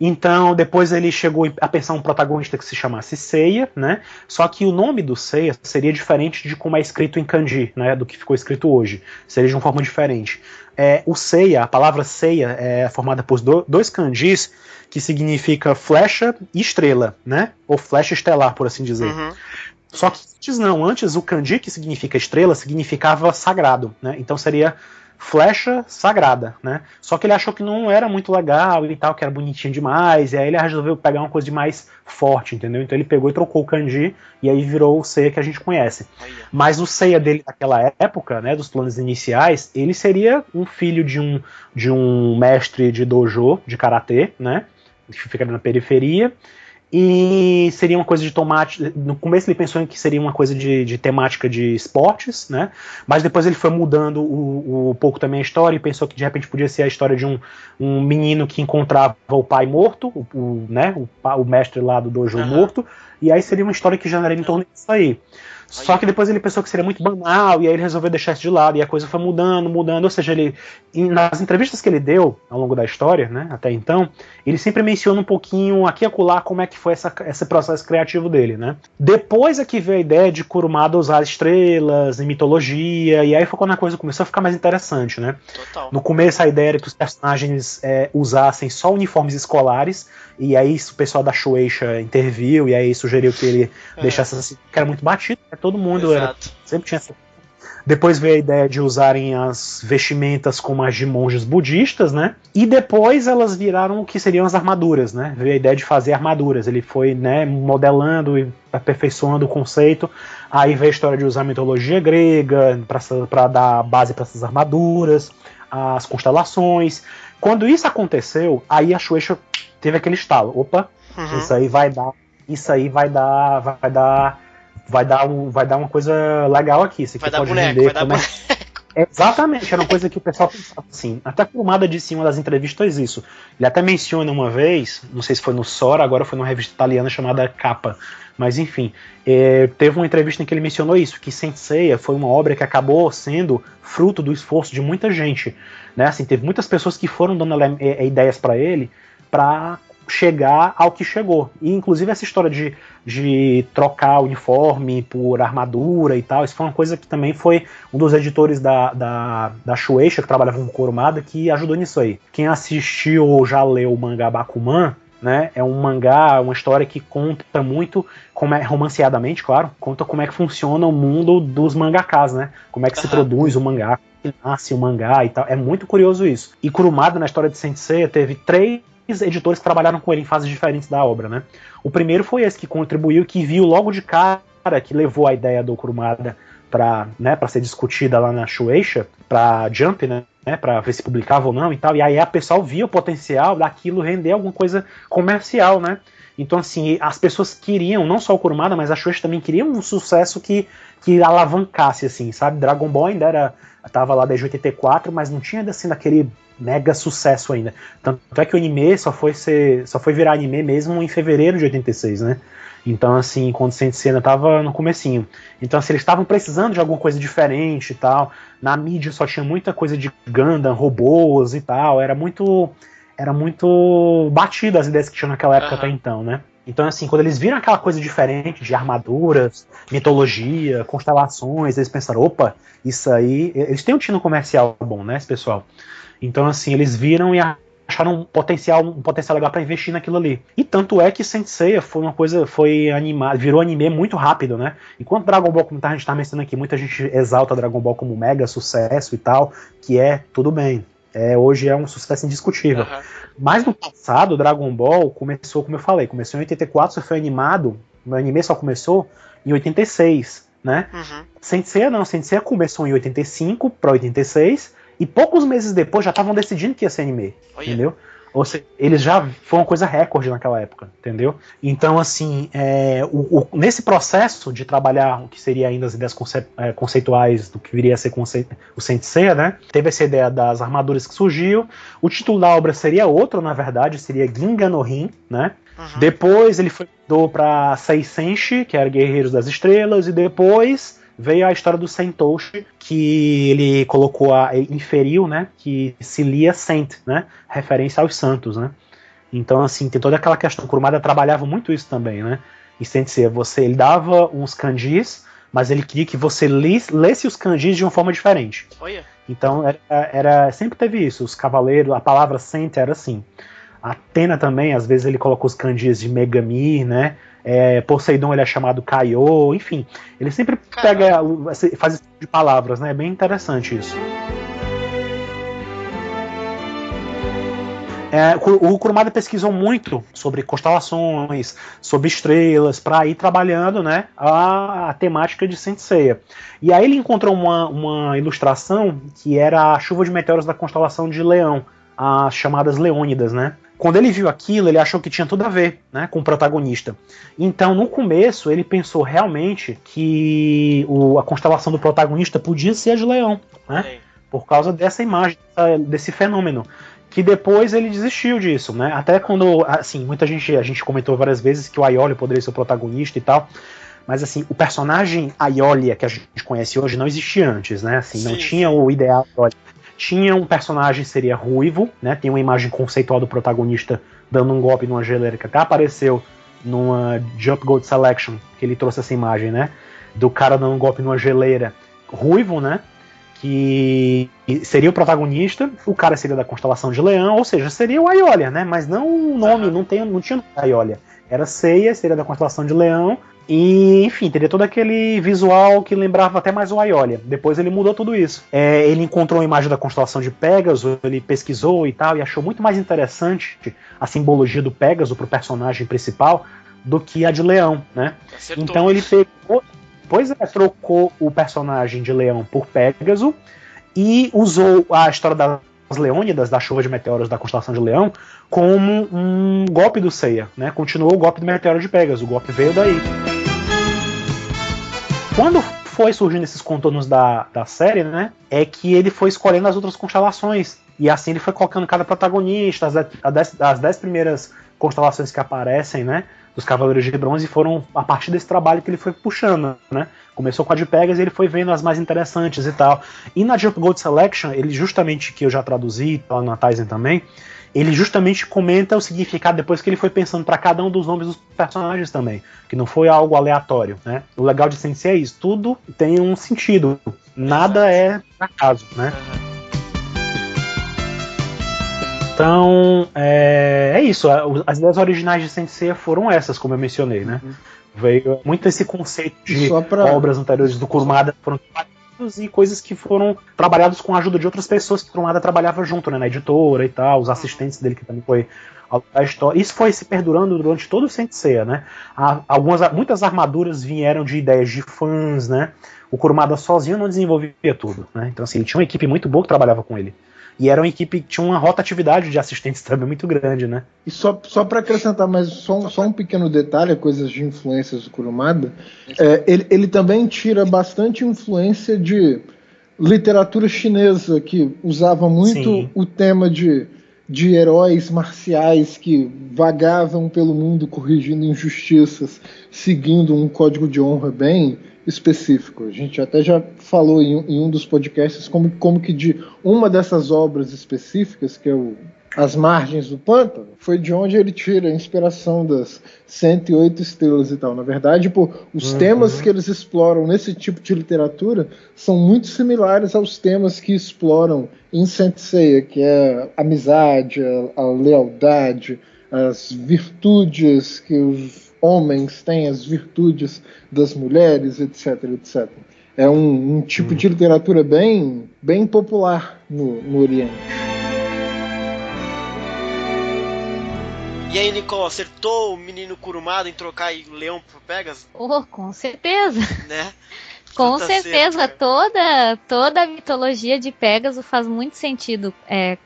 Então, depois ele chegou a pensar um protagonista que se chamasse Seiya, né? Só que o nome do Seiya seria diferente de como é escrito em kanji, né? Do que ficou escrito hoje. Seria de uma forma diferente. O Seiya, a palavra Seiya é formada por dois kanjis que significa flecha e estrela, né? Ou flecha estelar, por assim dizer. Só que antes o kanji que significa estrela significava sagrado, né? Então seria flecha sagrada, né? Só que ele achou que não era muito legal e tal, que era bonitinho demais, e aí ele resolveu pegar uma coisa de mais forte, entendeu? Então ele pegou e trocou o kanji, e aí virou o Seiya que a gente conhece. Mas o Seiya dele daquela época, né, dos planos iniciais, ele seria um filho de um mestre de dojo, de karatê, né? Que fica na periferia, e seria uma coisa de tomate. No começo ele pensou em que seria uma coisa de temática de esportes, né? Mas depois ele foi mudando um pouco também a história e pensou que de repente podia ser a história de um menino que encontrava o pai morto, o mestre lá do dojo morto, e aí seria uma história que geraria em torno disso aí. Só que depois ele pensou que seria muito banal, e aí ele resolveu deixar isso de lado, e a coisa foi mudando, ou seja, nas entrevistas que ele deu ao longo da história, né, até então, ele sempre menciona um pouquinho aqui e acolá como é que foi esse processo criativo dele, né. Depois é que veio a ideia de Kurumada usar estrelas em mitologia, e aí foi quando a coisa começou a ficar mais interessante, né. Total. No começo a ideia era que os personagens usassem só uniformes escolares, e aí o pessoal da Shueisha interviu, e aí sugeriu que ele deixasse assim, que era muito batido, né? Todo mundo sempre tinha essa. Depois veio a ideia de usarem as vestimentas como as de monges budistas, né? E depois elas viraram o que seriam as armaduras, né? Veio a ideia de fazer armaduras. Ele foi, né, modelando e aperfeiçoando o conceito. Aí veio a história de usar mitologia grega para dar base para essas armaduras, as constelações. Quando isso aconteceu, aí a Shueisha teve aquele estalo. Opa, isso aí vai dar uma coisa legal aqui. Isso aqui vai dar boneco, vai dar boneco. Exatamente, era uma coisa que o pessoal pensava assim. Até a Kurumada disse em uma das entrevistas isso. Ele até menciona uma vez, não sei se foi no Sora, agora foi numa revista italiana chamada Capa. Mas enfim, teve uma entrevista em que ele mencionou isso, que Saint Seiya foi uma obra que acabou sendo fruto do esforço de muita gente, né? Assim, teve muitas pessoas que foram dando ideias para ele para chegar ao que chegou. E inclusive essa história de trocar o uniforme por armadura e tal, isso foi uma coisa que também foi um dos editores da Shueisha, que trabalhava com Kurumada, que ajudou nisso aí. Quem assistiu ou já leu o mangá Bakuman, né, é um mangá, uma história que conta muito, romanceadamente, claro, conta como é que funciona o mundo dos mangakas, né, como é que se produz o mangá, como nasce o mangá e tal, é muito curioso isso. E Kurumada, na história de Saint Seiya, teve 3 editores que trabalharam com ele em fases diferentes da obra, né. O primeiro foi esse que contribuiu, que viu logo de cara, que levou a ideia do Kurumada para ser discutida lá na Shueisha, para Jump, né, para ver se publicava ou não e tal, e aí a pessoa via o potencial daquilo render alguma coisa comercial, né. Então, assim, as pessoas queriam, não só o Kurumada, mas a Shueisha também queria um sucesso que alavancasse, assim, sabe. Dragon Ball ainda tava lá desde 84, mas não tinha, assim, daquele mega sucesso ainda. Tanto é que o anime só foi virar anime mesmo em fevereiro de 86, né. Então, assim, quando Saint Seiya tava no comecinho. Então, assim, eles estavam precisando de alguma coisa diferente e tal. Na mídia só tinha muita coisa de Gundam, robôs e tal. Era muito batido as ideias que tinham naquela época até então, né? Então, assim, quando eles viram aquela coisa diferente de armaduras, mitologia, constelações, eles pensaram, opa, isso aí... Eles têm um tino comercial bom, né, esse pessoal? Então, assim, eles viram e acharam um potencial legal para investir naquilo ali. E tanto é que Saint Seiya foi animado, virou anime muito rápido, né? Enquanto Dragon Ball, como a gente tá mencionando aqui, muita gente exalta Dragon Ball como mega sucesso e tal, que tudo bem. Hoje é um sucesso indiscutível. Uhum. Mas no passado, Dragon Ball começou, como eu falei, começou em 84, só foi animado, o anime só começou em 86, né? Uhum. Saint Seiya começou em 85 para 86, e poucos meses depois já estavam decidindo que ia ser anime, entendeu? Ou seja, eles já foi uma coisa recorde naquela época, entendeu? Então, assim, nesse processo de trabalhar o que seria ainda as ideias conceituais do que viria a ser o Saint Seiya, né? Teve essa ideia das armaduras que surgiu. O título da obra seria outro, na verdade, seria Ginga no Rin, né? Uhum. Depois ele mudou para Seisenshi, que era Guerreiros das Estrelas, e depois veio a história do Sentoshi, que ele inferiu, né, que se lia Saint, né, referência aos santos, né. Então, assim, tem toda aquela questão, o Kurumada trabalhava muito isso também, né, em Saint Seiya, ele dava uns kanjis, mas ele queria que você lesse os kanjis de uma forma diferente. Olha. Então, sempre teve isso, os cavaleiros, a palavra Saint era assim. A Atena também, às vezes ele colocou os kanjis de Megami, né, Poseidon ele é chamado Kaiô, enfim, ele sempre faz esse tipo de palavras, né? É bem interessante isso. O Kurumada pesquisou muito sobre constelações, sobre estrelas, para ir trabalhando, né, a temática de Saint Seiya. E aí ele encontrou uma ilustração que era a chuva de meteoros da constelação de Leão, as chamadas Leônidas, né? Quando ele viu aquilo, ele achou que tinha tudo a ver, né, com o protagonista. Então, no começo, ele pensou realmente que a constelação do protagonista podia ser a de Leão, né, por causa dessa imagem, desse fenômeno. Que depois ele desistiu disso, né? Até quando, assim, a gente comentou várias vezes que o Aioli poderia ser o protagonista e tal. Mas, assim, o personagem Aiolia que a gente conhece hoje não existia antes, né? Assim, não tinha o ideal Aiolia. Tinha um personagem que seria ruivo, né? Tem uma imagem conceitual do protagonista dando um golpe numa geleira que até apareceu numa Jump Gold Selection, que ele trouxe essa imagem, né? Do cara dando um golpe numa geleira ruivo, né? Que seria o protagonista, o cara seria da constelação de Leão, ou seja, seria o Aiolia, né? Mas não o nome, não tinha Aiolia. Era Seiya, seria da constelação de Leão. E, enfim, teria todo aquele visual que lembrava até mais o Aiolia. Depois ele mudou tudo isso. Ele encontrou uma imagem da constelação de Pégaso, ele pesquisou e tal, e achou muito mais interessante a simbologia do Pégaso pro personagem principal do que a de Leão, né? Acertou. Então ele pegou, trocou o personagem de Leão por Pégaso e usou a história das Leônidas, da chuva de meteoros da constelação de Leão, como um golpe do Seiya, né? Continuou o golpe do meteoro de Pégaso, o golpe veio daí. Quando foi surgindo esses contornos da série, né, é que ele foi escolhendo as outras constelações, e assim ele foi colocando cada protagonista, as 10 primeiras constelações que aparecem, né, dos Cavaleiros de Bronze, foram a partir desse trabalho que ele foi puxando, né. Começou com a de Pegasus e ele foi vendo as mais interessantes e tal. E na Jump Gold Selection, ele justamente, que eu já traduzi, lá na Tizen também, ele justamente comenta o significado depois que ele foi pensando para cada um dos nomes dos personagens também, que não foi algo aleatório, né? O legal de Saint Seiya é isso, tudo tem um sentido, nada é acaso, né? Então, é isso, as ideias originais de Saint Seiya foram essas, como eu mencionei, né? Veio muito esse conceito de obras anteriores do Kurumada foram e coisas que foram trabalhadas com a ajuda de outras pessoas que o Kurumada trabalhava junto, né, na editora e tal, os assistentes dele que também foi a história. Isso foi se perdurando durante todo o Saint Seiya, né? Muitas armaduras vieram de ideias de fãs, né? O Kurumada sozinho não desenvolvia tudo, né? Então assim, ele tinha uma equipe muito boa que trabalhava com ele. E era uma equipe que tinha uma rotatividade de assistentes também muito grande, né? E só para acrescentar mais só um pequeno detalhe, coisas de influências do Kurumada, ele também tira bastante influência de literatura chinesa, que usava muito o tema de heróis marciais que vagavam pelo mundo corrigindo injustiças, seguindo um código de honra bem específico. A gente até já falou em um dos podcasts como que de uma dessas obras específicas, que é o As Margens do Pântano, foi de onde ele tira a inspiração das 108 estrelas e tal. Na verdade, os temas que eles exploram nesse tipo de literatura são muito similares aos temas que exploram em Saint Seiya, que é a amizade, a lealdade, as virtudes que os homens têm, as virtudes das mulheres, etc, etc. É um tipo de literatura bem popular no Oriente. E aí, Nicole, acertou o menino Kurumada em trocar o leão por Pegasus? Oh, com certeza. Né? Com certeza, certo, toda a mitologia de Pégaso faz muito sentido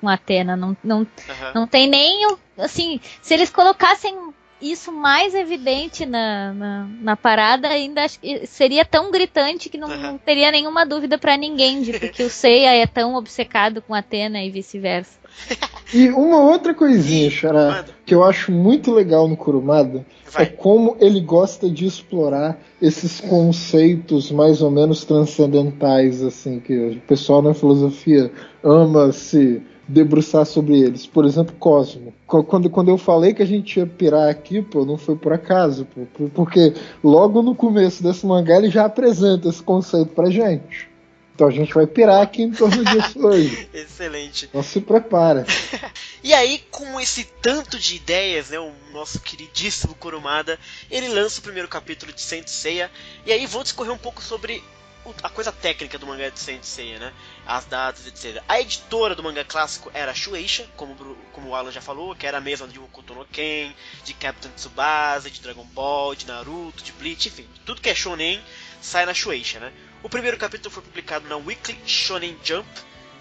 com Atena. Não tem nem, assim, se eles colocassem isso mais evidente na parada, ainda seria tão gritante que não teria nenhuma dúvida pra ninguém de que o Seiya é tão obcecado com Atena e vice-versa. E uma outra coisinha, Xará, que eu acho muito legal no Kurumada é como ele gosta de explorar esses conceitos mais ou menos transcendentais, assim, que o pessoal na filosofia ama se debruçar sobre eles. Por exemplo, Cosmo. Quando eu falei que a gente ia pirar aqui, não foi por acaso, porque logo no começo desse mangá ele já apresenta esse conceito pra gente. Então a gente vai pirar aqui em torno disso hoje. Excelente. Então se prepara. E aí, com esse tanto de ideias, né, o nosso queridíssimo Kurumada, ele lança o primeiro capítulo de Saint Seiya. E aí vou discorrer um pouco sobre a coisa técnica do mangá de Saint Seiya, né? As datas, etc. A editora do mangá clássico era a Shueisha, como o Alan já falou, que era a mesma de Hokuto no Ken, de Captain Tsubasa, de Dragon Ball, de Naruto, de Bleach, enfim, tudo que é shonen sai na Shueisha, né? O primeiro capítulo foi publicado na Weekly Shonen Jump,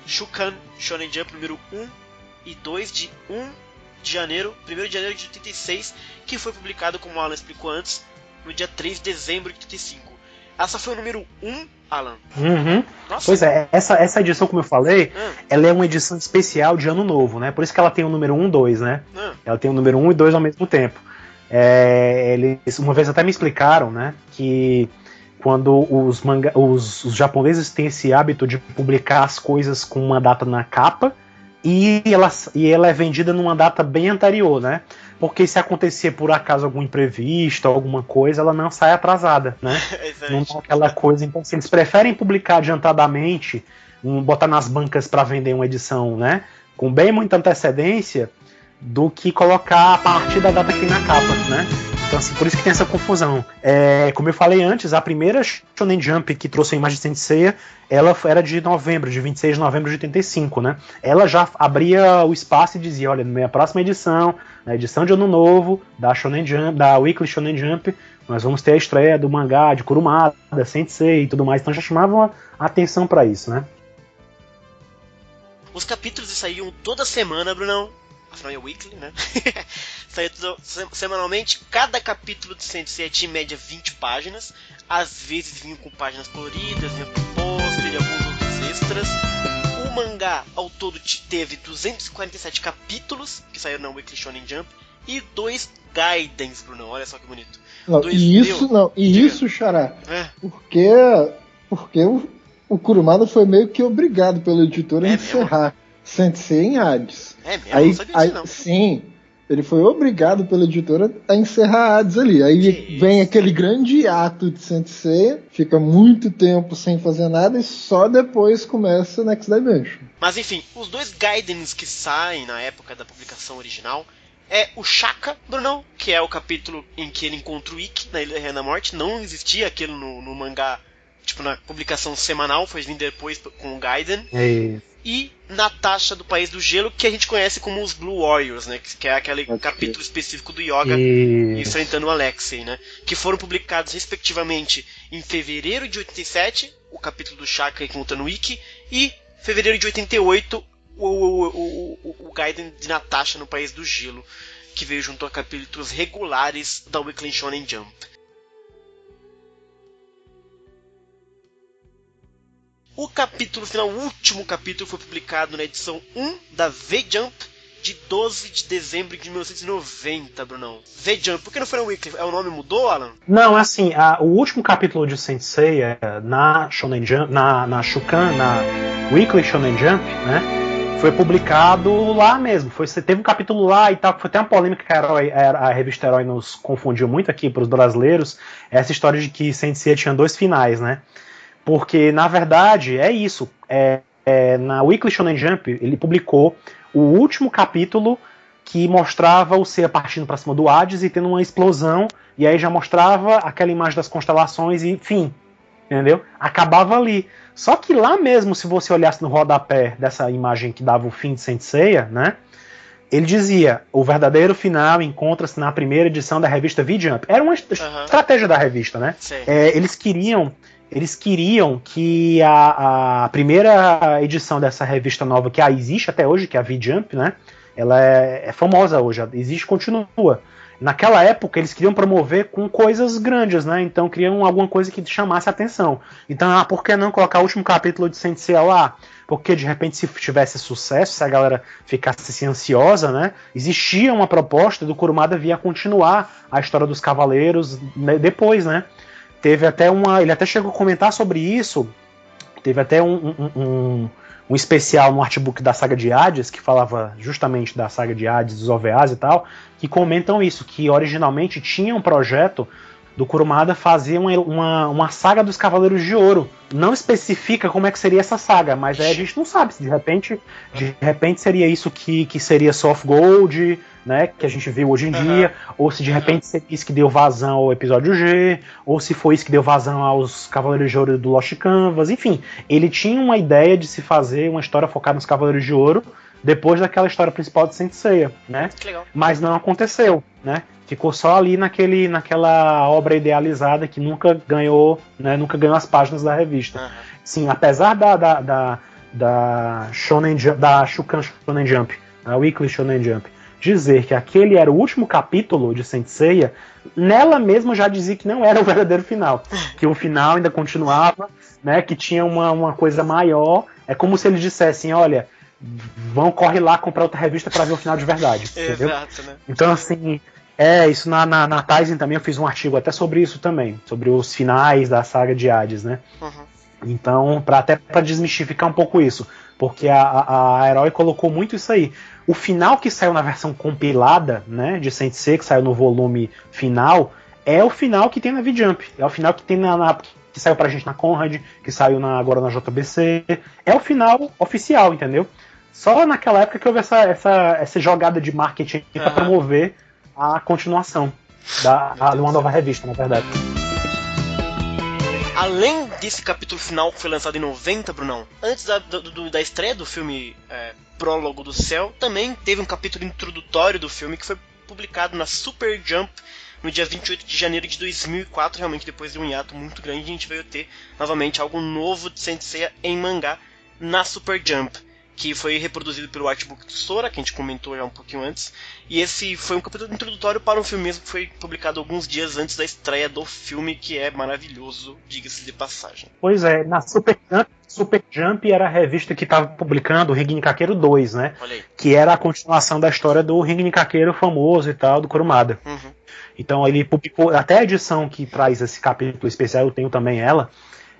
Shukan Shonen Jump número 1 e 2 de 1 de janeiro, 1º de janeiro de 86, que foi publicado, como o Alan explicou antes, no dia 3 de dezembro de 85. Essa foi o número 1, Alan? Nossa. Pois é, essa edição, como eu falei, ela é uma edição especial de Ano Novo, né? Por isso que ela tem o número 1 e 2, né? Ela tem o número 1 e 2 ao mesmo tempo. Eles uma vez até me explicaram, né, que quando os japoneses têm esse hábito de publicar as coisas com uma data na capa e ela é vendida numa data bem anterior, né? Porque se acontecer por acaso algum imprevisto, alguma coisa, ela não sai atrasada, né? Não dá aquela coisa. Então, se eles preferem publicar adiantadamente, botar nas bancas para vender uma edição, né, com bem muita antecedência, do que colocar a partir da data que tem na capa, né? Então, assim, por isso que tem essa confusão. Como eu falei antes, a primeira Shonen Jump que trouxe a imagem de Saint Seiya, ela era de 26 de novembro de 85, né? Ela já abria o espaço e dizia, olha, na minha próxima edição, na edição de Ano Novo, da Shonen Jump, da Weekly Shonen Jump, nós vamos ter a estreia do mangá de Kurumada, Saint Seiya e tudo mais. Então já chamavam a atenção para isso, né? Os capítulos saíam toda semana, Brunão. Afinal é weekly, né? Saía semanalmente. Cada capítulo de Saint Seiya tinha em média 20 páginas. Às vezes vinham com páginas coloridas, vinham com pôster e alguns outros extras. O mangá ao todo teve 247 capítulos que saíram na Weekly Shonen Jump e 2 Gaidens, Bruno. Olha só que bonito. Isso, Xará. Porque o Kurumada foi meio que obrigado pela editora a encerrar Saint Seiya em Hades. Não sabia disso, não. Sim, ele foi obrigado pela editora a encerrar Hades ali. Aí vem aquele grande ato de Saint Seiya, fica muito tempo sem fazer nada e só depois começa Next Dimension. Mas enfim, os 2 Gaidens que saem na época da publicação original é o Shaka, Brunão, que é o capítulo em que ele encontra o Ikki na Ilha da Reina da Morte. Não existia aquilo no mangá, tipo, na publicação semanal, foi vindo depois com o Gaiden. E Natasha do País do Gelo, que a gente conhece como os Blue Warriors, né? Que é aquele capítulo específico do Yoga enfrentando o Alexei, né? Que foram publicados respectivamente em fevereiro de 87, o capítulo do Shaka encontrando o Ikki, e fevereiro de 88, o Gaiden de Natasha no País do Gelo, que veio junto a capítulos regulares da Weekly Shonen Jump. O capítulo final, o último capítulo, foi publicado na edição 1 da V-Jump de 12 de dezembro de 1990, Brunão. V-Jump, por que não foi na Weekly? O nome mudou, Alan? Não, assim, o último capítulo de Saint Seiya na Shonen Jump, na Shukan, na Weekly Shonen Jump, né? Foi publicado lá mesmo. Teve um capítulo lá e tal, que foi até uma polêmica que a revista Herói nos confundiu muito aqui para os brasileiros. Essa história de que Saint Seiya tinha 2 finais, né? Porque, na verdade, é isso. Na Weekly Shonen Jump, ele publicou o último capítulo que mostrava o Seiya partindo para cima do Hades e tendo uma explosão, e aí já mostrava aquela imagem das constelações e fim. Entendeu? Acabava ali. Só que lá mesmo, se você olhasse no rodapé dessa imagem que dava o fim de Saint Seiya, né? Ele dizia, o verdadeiro final encontra-se na primeira edição da revista V-Jump. Era uma estratégia da revista, né? Eles queriam que a primeira edição dessa revista nova, que existe até hoje, que é a V-Jump, né? Ela é famosa hoje, existe e continua. Naquela época eles queriam promover com coisas grandes, né? Então queriam alguma coisa que chamasse a atenção. Então, por que não colocar o último capítulo de Saint Seiya lá? Porque de repente, se tivesse sucesso, se a galera ficasse assim, ansiosa, né? Existia uma proposta do Kurumada vir a continuar a história dos Cavaleiros depois, né? Teve até ele até chegou a comentar sobre isso. Teve até um especial no artbook da saga de Hades, que falava justamente da saga de Hades, dos OVAs e tal, que comentam isso, que originalmente tinha um projeto do Kurumada fazer uma saga dos Cavaleiros de Ouro. Não especifica como é que seria essa saga, mas aí a gente não sabe se de repente seria isso que seria Soft Gold, né, que a gente viu hoje em dia, ou se de repente seria isso que deu vazão ao episódio G, ou se foi isso que deu vazão aos Cavaleiros de Ouro do Lost Canvas, enfim. Ele tinha uma ideia de se fazer uma história focada nos Cavaleiros de Ouro, depois daquela história principal de Saint Seiya, né? Mas não aconteceu, né? Ficou só ali naquela obra idealizada que nunca ganhou, né? Nunca ganhou as páginas da revista. Sim, apesar da Shonen Jump, da Shukan Shonen Jump, da Weekly Shonen Jump, dizer que aquele era o último capítulo de Saint Seiya, nela mesma já dizia que não era o verdadeiro final, que o final ainda continuava, né? Que tinha uma coisa maior. É como se eles dissessem, olha, corre lá comprar outra revista para ver o final de verdade. Exato, né? Então, assim, isso na Tizen também eu fiz um artigo até sobre isso também, sobre os finais da saga de Hades, né? Então, até para desmistificar um pouco isso, porque a Herói colocou muito isso aí. O final que saiu na versão compilada, né, de Saint Seiya, que saiu no volume final, é o final que tem na V-Jump, é o final que tem que saiu pra gente na Conrad, que saiu agora na JBC, é o final oficial, entendeu? Só naquela época que houve essa jogada de marketing para promover a continuação de uma nova revista, na verdade. Além desse capítulo final que foi lançado em 90, Brunão, antes da estreia do filme Prólogo do Céu, também teve um capítulo introdutório do filme que foi publicado na Super Jump no dia 28 de janeiro de 2004, realmente depois de um hiato muito grande, a gente veio ter novamente algo novo de Saint Seiya em mangá na Super Jump, que foi reproduzido pelo artbook do Sora, que a gente comentou já um pouquinho antes, e esse foi um capítulo introdutório para um filme mesmo que foi publicado alguns dias antes da estreia do filme, que é maravilhoso, diga-se de passagem. Pois é, na Super Jump era a revista que estava publicando o Ringen Kakeiro 2, né? Que era a continuação da história do Ringen Kakeiro famoso e tal, do Kurumada. Então ele publicou, até a edição que traz esse capítulo especial, eu tenho também ela,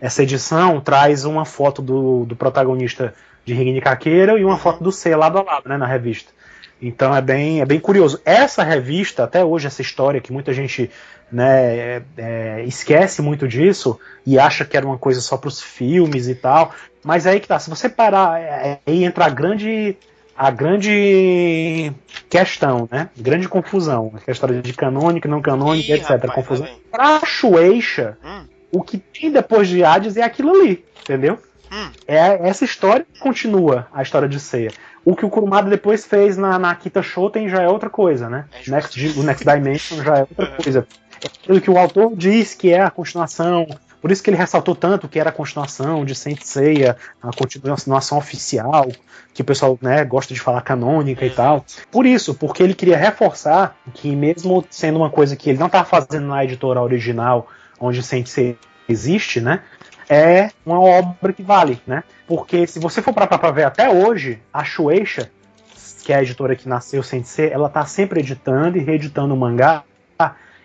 essa edição traz uma foto do protagonista de Ringen Kakeiro e uma foto do Seiya lado a lado, né, na revista. Então é bem curioso. Essa revista, até hoje, essa história que muita gente, né, esquece muito disso e acha que era uma coisa só para os filmes e tal, mas é aí que tá, se você parar, aí entra a grande questão, né? Grande confusão. A história de canônica, não canônica, etc. Rapaz, confusão. Pra Shueisha, o que tem depois de Hades é aquilo ali, entendeu? Essa história continua, a história de Seiya. O que o Kurumada depois fez na Akita Shoten já é outra coisa, né? O Next Dimension já é outra coisa. É aquilo que o autor diz que é a continuação. Por isso que ele ressaltou tanto que era a continuação de Saint Seiya, a continuação oficial, que o pessoal, né, gosta de falar canônica e tal. Por isso, porque ele queria reforçar que mesmo sendo uma coisa que ele não estava fazendo na editora original, onde Saint Seiya existe, né, é uma obra que vale, né? Porque se você for para ver até hoje, a Shueisha, que é a editora que nasceu Saint Seiya, ela tá sempre editando e reeditando o mangá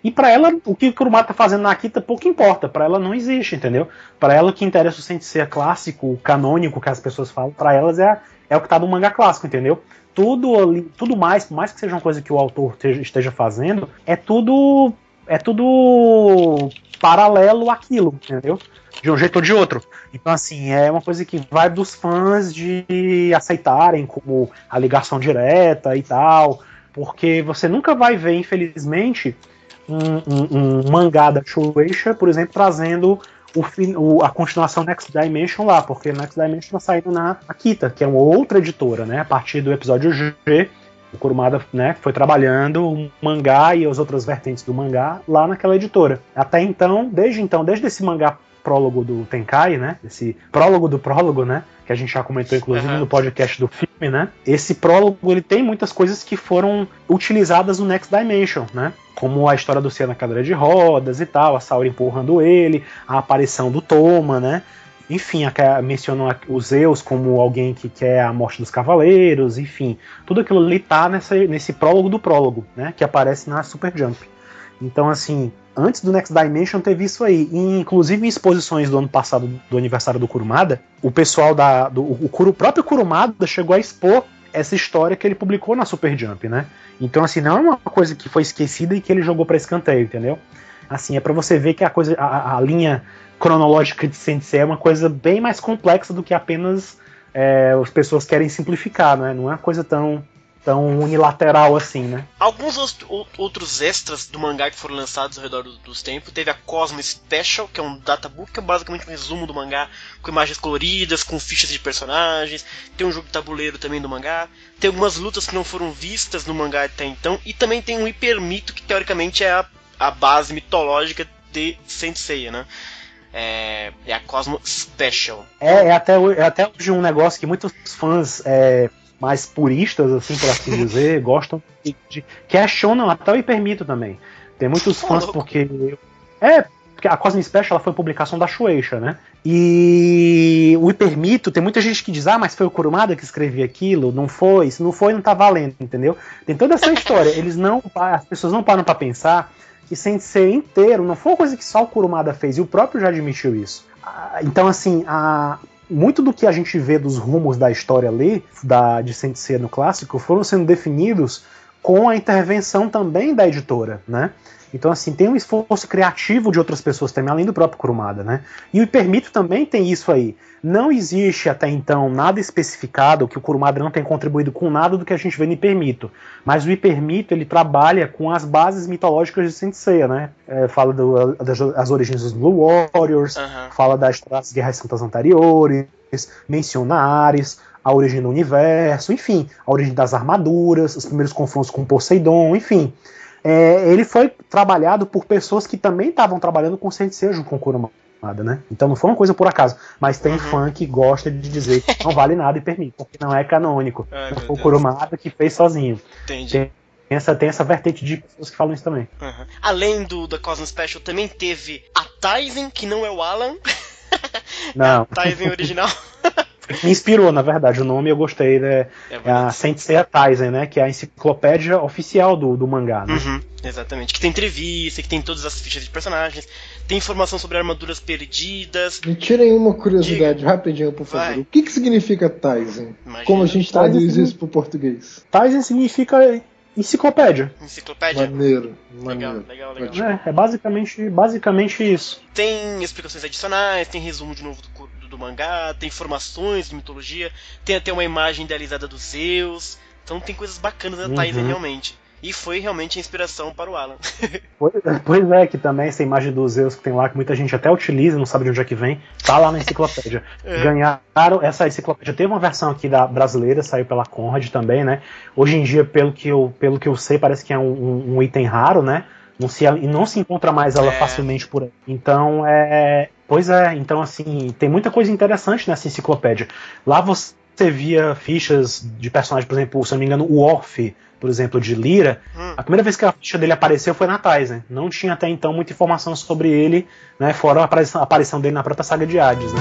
E pra ela, o que o Kurumada tá fazendo na Akita pouco importa, pra ela não existe, entendeu? Pra ela o que interessa o Sensei clássico, o canônico que as pessoas falam, pra elas é o que tá no mangá clássico, entendeu? Tudo mais, por mais que seja uma coisa que o autor esteja fazendo, é tudo paralelo àquilo, entendeu? De um jeito ou de outro. Então, assim, é uma coisa que vai dos fãs de aceitarem como a ligação direta e tal, porque você nunca vai ver, infelizmente, um mangá da Shueisha, por exemplo, trazendo a continuação Next Dimension lá, porque Next Dimension está saindo na Akita, que é uma outra editora, né? A partir do episódio G, o Kurumada, né, foi trabalhando o mangá e as outras vertentes do mangá lá naquela editora. Até então, desde esse mangá prólogo do Tenkai, né? Esse prólogo do prólogo, né? Que a gente já comentou, inclusive, no podcast do filme, né? Esse prólogo, ele tem muitas coisas que foram utilizadas no Next Dimension, né? Como a história do Seiya na cadeira de rodas e tal, a Saori empurrando ele, a aparição do Toma, né? Enfim, mencionam os Zeus como alguém que quer a morte dos cavaleiros, enfim. Tudo aquilo ali tá nesse prólogo do prólogo, né? Que aparece na Super Jump. Então, assim, antes do Next Dimension teve isso aí. E, inclusive em exposições do ano passado, do aniversário do Kurumada, o pessoal o próprio Kurumada chegou a expor essa história que ele publicou na Super Jump, né? Então, assim, não é uma coisa que foi esquecida e que ele jogou pra escanteio, entendeu? Assim, é pra você ver que a linha cronológica de Sensei é uma coisa bem mais complexa do que apenas as pessoas querem simplificar, né? Não é uma coisa tão unilateral assim, né? Alguns outros extras do mangá que foram lançados ao redor dos tempos. Teve a Cosmo Special, que é um databook, que é basicamente um resumo do mangá, com imagens coloridas, com fichas de personagens. Tem um jogo de tabuleiro também do mangá. Tem algumas lutas que não foram vistas no mangá até então. E também tem um hipermito, que teoricamente é a base mitológica de Saint Seiya, né? É a Cosmo Special. É até hoje um negócio que muitos fãs mais puristas, assim, por assim dizer, gostam de questionam até o hipermito também. Tem muitos fãs porque a Cosmic Special ela foi publicação da Shueisha, né? E o hipermito, tem muita gente que diz, mas foi o Kurumada que escrevia aquilo, não foi, se não foi, não tá valendo, entendeu? Tem toda essa história. As pessoas não param pra pensar que Sensei inteiro não foi uma coisa que só o Kurumada fez, e o próprio já admitiu isso. Então, assim, muito do que a gente vê dos rumos da história ali, de Sensei no clássico, foram sendo definidos com a intervenção também da editora, né? Então, assim, tem um esforço criativo de outras pessoas também, além do próprio Kurumada, né? E o hipermito também tem isso aí. Não existe até então nada especificado, que o Kurumada não tem contribuído com nada do que a gente vê no hipermito. Mas o hipermito, ele trabalha com as bases mitológicas de Saint Seiya, né? Fala das origens dos Blue Warriors, fala das guerras santas anteriores, menciona Ares, a origem do universo, enfim, a origem das armaduras, os primeiros confrontos com Poseidon, enfim. Ele foi trabalhado por pessoas que também estavam trabalhando com Saint Seiya junto com o Kurumada, né? Então não foi uma coisa por acaso, mas tem fã que gosta de dizer que não vale nada e permite, porque não é canônico. Foi o Kurumada que fez sozinho. Entendi. Tem essa vertente de pessoas que falam isso também. Além da Cosmo Special, também teve a Taizen, que não é o Alan. Não. A Taizen original. Me inspirou, na verdade, o nome eu gostei, né? É a Saint Seiya Taizen, né? Que é a enciclopédia oficial do mangá, né? Exatamente, que tem entrevista, que tem todas as fichas de personagens, tem informação sobre armaduras perdidas. Me tirem uma curiosidade rapidinho, por favor. O que significa Taizen? Imagina. Como a gente traduz isso pro português? Taizen significa enciclopédia. Maneiro. Legal. É basicamente isso. Tem explicações adicionais, tem resumo de novo do mangá, tem informações de mitologia, tem até uma imagem idealizada dos Zeus. Então tem coisas bacanas da Taizen realmente. E foi realmente a inspiração para o Alan. Pois é, que também essa imagem dos Zeus que tem lá, que muita gente até utiliza, não sabe de onde é que vem, tá lá na enciclopédia. Ganharam, essa enciclopédia teve uma versão aqui da brasileira, saiu pela Conrad também, né? Hoje em dia, pelo que eu sei, parece que é um item raro, né? Não se encontra mais ela facilmente por aí. Então, então assim, tem muita coisa interessante nessa enciclopédia. Lá você via fichas de personagens, por exemplo, se não me engano, o Orfe, por exemplo, de Lyra. A primeira vez que a ficha dele apareceu foi na Taizen. Não tinha até então muita informação sobre ele, né, fora a aparição dele na própria saga de Hades, né?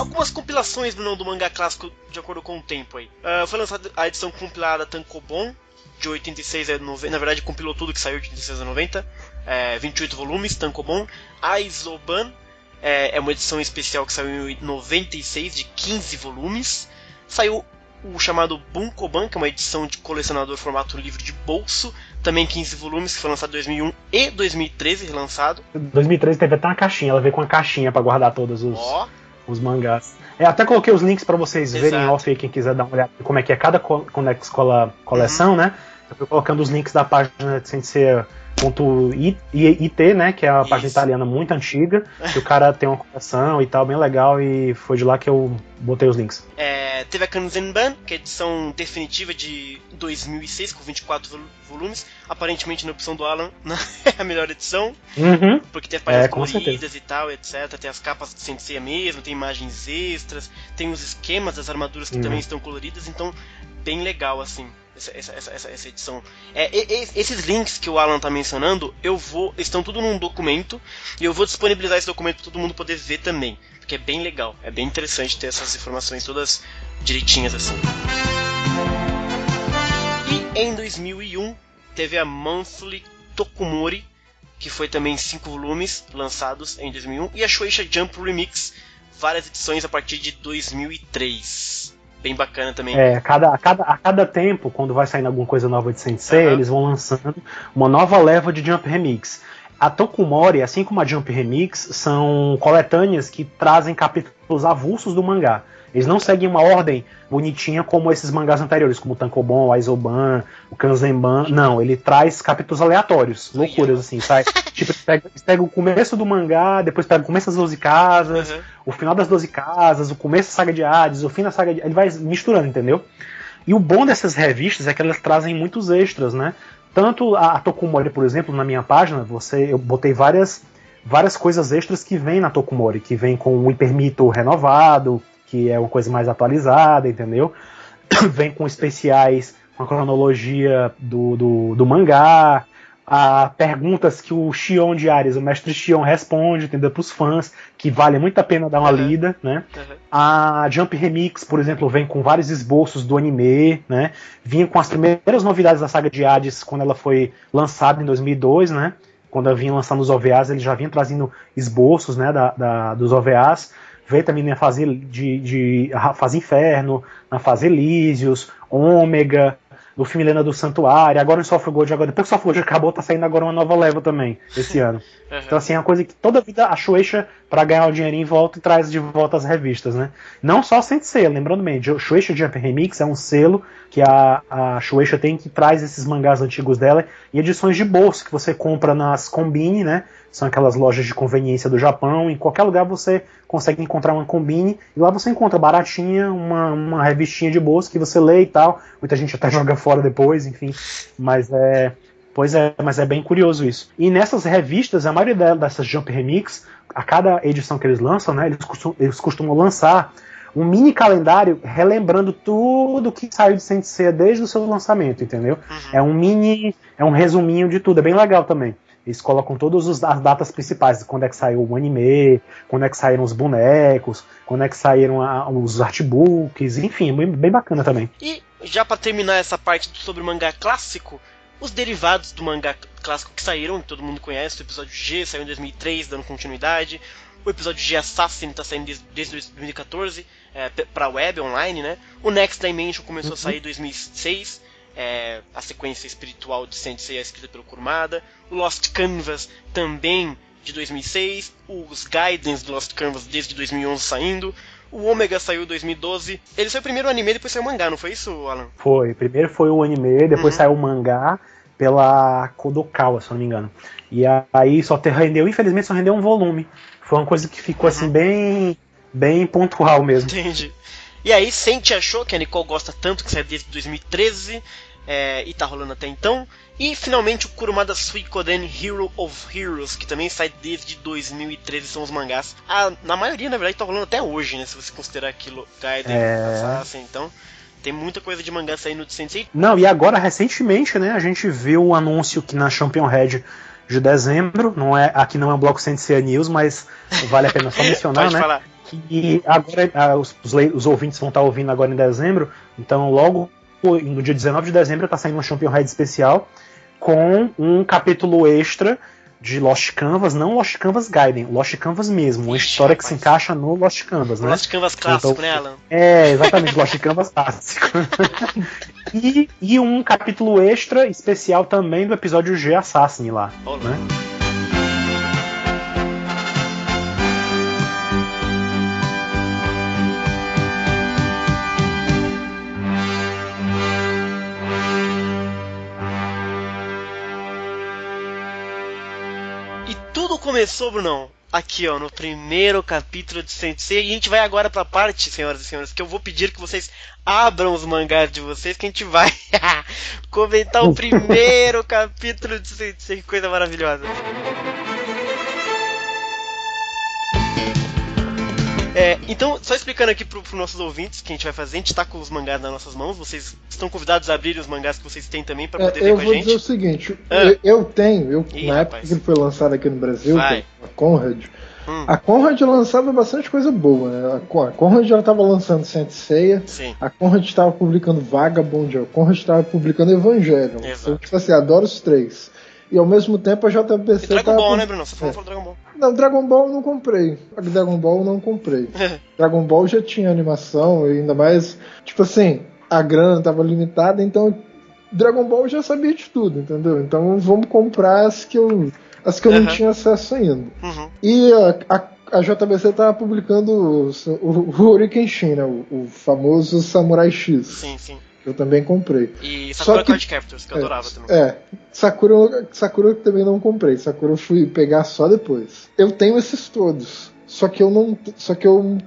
algumas compilações do mangá clássico de acordo com o tempo aí. Foi lançada a edição compilada Tankobon, de 86 a 90, na verdade compilou tudo que saiu de 86 a 90, 28 volumes, Tankobon. Aizoban é uma edição especial que saiu em 96, de 15 volumes. Saiu o chamado Bunkoban, que é uma edição de colecionador formato livro de bolso, também 15 volumes, que foi lançado em 2001 e 2013, relançado. 2013 teve até uma caixinha, ela veio com uma caixinha pra guardar todos os mangás. Até coloquei os links pra vocês verem off aí, quem quiser dar uma olhada como é que é cada coleção, né? Eu fui colocando os links da página de Sensei.it, né, que é uma página italiana muito antiga, que o cara tem uma coleção e tal, bem legal, e foi de lá que eu botei os links. Teve a Kanzenban, que é a edição definitiva de 2006, com 24 volumes, aparentemente na opção do Alan, é a melhor edição, porque tem as páginas coloridas e tal, etc, tem as capas de Sensei mesmo, tem imagens extras, tem os esquemas das armaduras que também estão coloridas, então bem legal assim. Essa edição. Esses links que o Alan tá mencionando, estão tudo num documento, e eu vou disponibilizar esse documento para todo mundo poder ver também, porque é bem legal, é bem interessante ter essas informações todas direitinhas assim. E em 2001 teve a Monthly Tokumori, que foi também 5 volumes lançados em 2001, e a Shueisha Jump Remix, várias edições a partir de 2003. Bem bacana também. A cada tempo, quando vai saindo alguma coisa nova de Sensei, eles vão lançando uma nova leva de Jump Remix. A Tokumori, assim como a Jump Remix, são coletâneas que trazem capítulos avulsos do mangá. Eles não seguem uma ordem bonitinha como esses mangás anteriores, como o Tankobon, o Aizoban, o Kanzenban. Não, ele traz capítulos aleatórios, loucuras assim, sai. Tipo, ele pega o começo do mangá, depois pega o começo das 12 casas, o final das 12 casas, o começo da saga de Hades, o fim da saga de... Ele vai misturando, entendeu? E o bom dessas revistas é que elas trazem muitos extras, né? Tanto a Tokumori, por exemplo, na minha página, eu botei várias coisas extras que vem na Tokumori, que vem com o Hypermito renovado, que é uma coisa mais atualizada, entendeu? Vem com especiais, com a cronologia do mangá, perguntas que o Shion de Ares, o mestre Shion, responde, entendeu? Pros fãs, que vale muito a pena dar uma lida, né? A Jump Remix, por exemplo, vem com vários esboços do anime, né? Vinha com as primeiras novidades da saga de Hades quando ela foi lançada em 2002, né? Quando eu vinha lançando os OVAs, ele já vinha trazendo esboços, né, dos OVAs. Veio também na fase fase Inferno, na fase Elísios, Ômega, no filme Lenda do Santuário, agora o Soft Gold, depois que o Soft Gold acabou, tá saindo agora uma nova leva também, esse ano. Então assim, é uma coisa que toda vida a Shueisha, pra ganhar o dinheirinho, volta e traz de volta as revistas, né? Não só Sensei, lembrando bem, Shueisha Jump Remix é um selo que a Shueisha tem, que traz esses mangás antigos dela e edições de bolso que você compra nas Combine, né? São aquelas lojas de conveniência do Japão. Em qualquer lugar você consegue encontrar uma Combine. E lá você encontra baratinha uma revistinha de bolso que você lê e tal. Muita gente até joga fora depois, enfim. Mas é bem curioso isso. E nessas revistas, a maioria dessas Jump Remix, a cada edição que eles lançam, né, eles costumam lançar um mini calendário relembrando tudo que saiu de Sensei desde o seu lançamento, entendeu? É um resuminho de tudo. É bem legal também. Eles colocam todas as datas principais, quando é que saiu o anime, quando é que saíram os bonecos, quando é que saíram os artbooks, enfim, é bem bacana também. E já pra terminar essa parte sobre o mangá clássico, os derivados do mangá clássico que saíram, que todo mundo conhece, o episódio G saiu em 2003, dando continuidade, o episódio G Assassin tá saindo desde 2014, pra web, online, né? O Next Dimension começou a sair em 2006, a sequência espiritual de Sensei escrita pelo Kurumada. O Lost Canvas também de 2006. Os Gaidens do Lost Canvas desde 2011 saindo. O Ômega saiu em 2012. Ele saiu primeiro o anime, depois saiu o mangá, não foi isso, Alan? Foi, primeiro foi o anime, depois saiu o mangá pela Kodokawa, se eu não me engano. E aí infelizmente só rendeu um volume. Foi uma coisa que ficou assim bem pontual mesmo. Entendi. E aí, Sente achou, que a Nicole gosta tanto, que saiu desde 2013, e tá rolando até então. E finalmente o Kurumada Suikoden Hero of Heroes, que também sai desde 2013, são os mangás. Na maioria, na verdade, tá rolando até hoje, né? Se você considerar aquilo Gaiden, Assassin, então... Tem muita coisa de mangá saindo de Sensei. Não, e agora, recentemente, né, a gente viu o anúncio que na Champion Head de dezembro, aqui não é um bloco Sensei News, mas vale a pena só mencionar, né? Falar. que agora os ouvintes vão estar ouvindo agora em dezembro, então logo no dia 19 de dezembro tá saindo uma Champion Head especial com um capítulo extra de Lost Canvas, não Lost Canvas Gaiden, Lost Canvas mesmo, uma história que se encaixa no Lost Canvas, né? Lost Canvas clássico, então, né, Alan? Exatamente, Lost Canvas clássico. e um capítulo extra especial também do episódio G Assassin lá, né? Começou, Brunão, aqui ó, no primeiro capítulo de Sensei, e a gente vai agora pra parte, senhoras e senhores, que eu vou pedir que vocês abram os mangás de vocês, que a gente vai comentar o primeiro capítulo de Sensei, que coisa maravilhosa. Então, só explicando aqui pros nossos ouvintes que a gente vai fazer, a gente tá com os mangás nas nossas mãos, vocês estão convidados a abrir os mangás que vocês têm também pra poder ver com a gente. Eu vou dizer o seguinte, na época que ele foi lançado aqui no Brasil, a Conrad, a Conrad lançava bastante coisa boa, né? A Conrad ela tava lançando Saint Seiya, a Conrad estava publicando Vagabond, a Conrad estava publicando Evangelion. Eu, tipo assim, adoro os três. E ao mesmo tempo a JBC. E Dragon Ball, né, Bruno? Você falou Dragon Ball. Não, Dragon Ball eu não comprei. Dragon Ball eu não comprei. Dragon Ball já tinha animação, e ainda mais, tipo assim, a grana tava limitada, então Dragon Ball eu já sabia de tudo, entendeu? Então vamos comprar as que eu não tinha acesso ainda. E a JBC tava publicando o Horikenshin, né? O famoso Samurai X. Sim. Eu também comprei. E Sakura Card Captors, que eu adorava também. Sakura eu também não comprei. Sakura eu fui pegar só depois. Eu tenho esses todos. Só que eu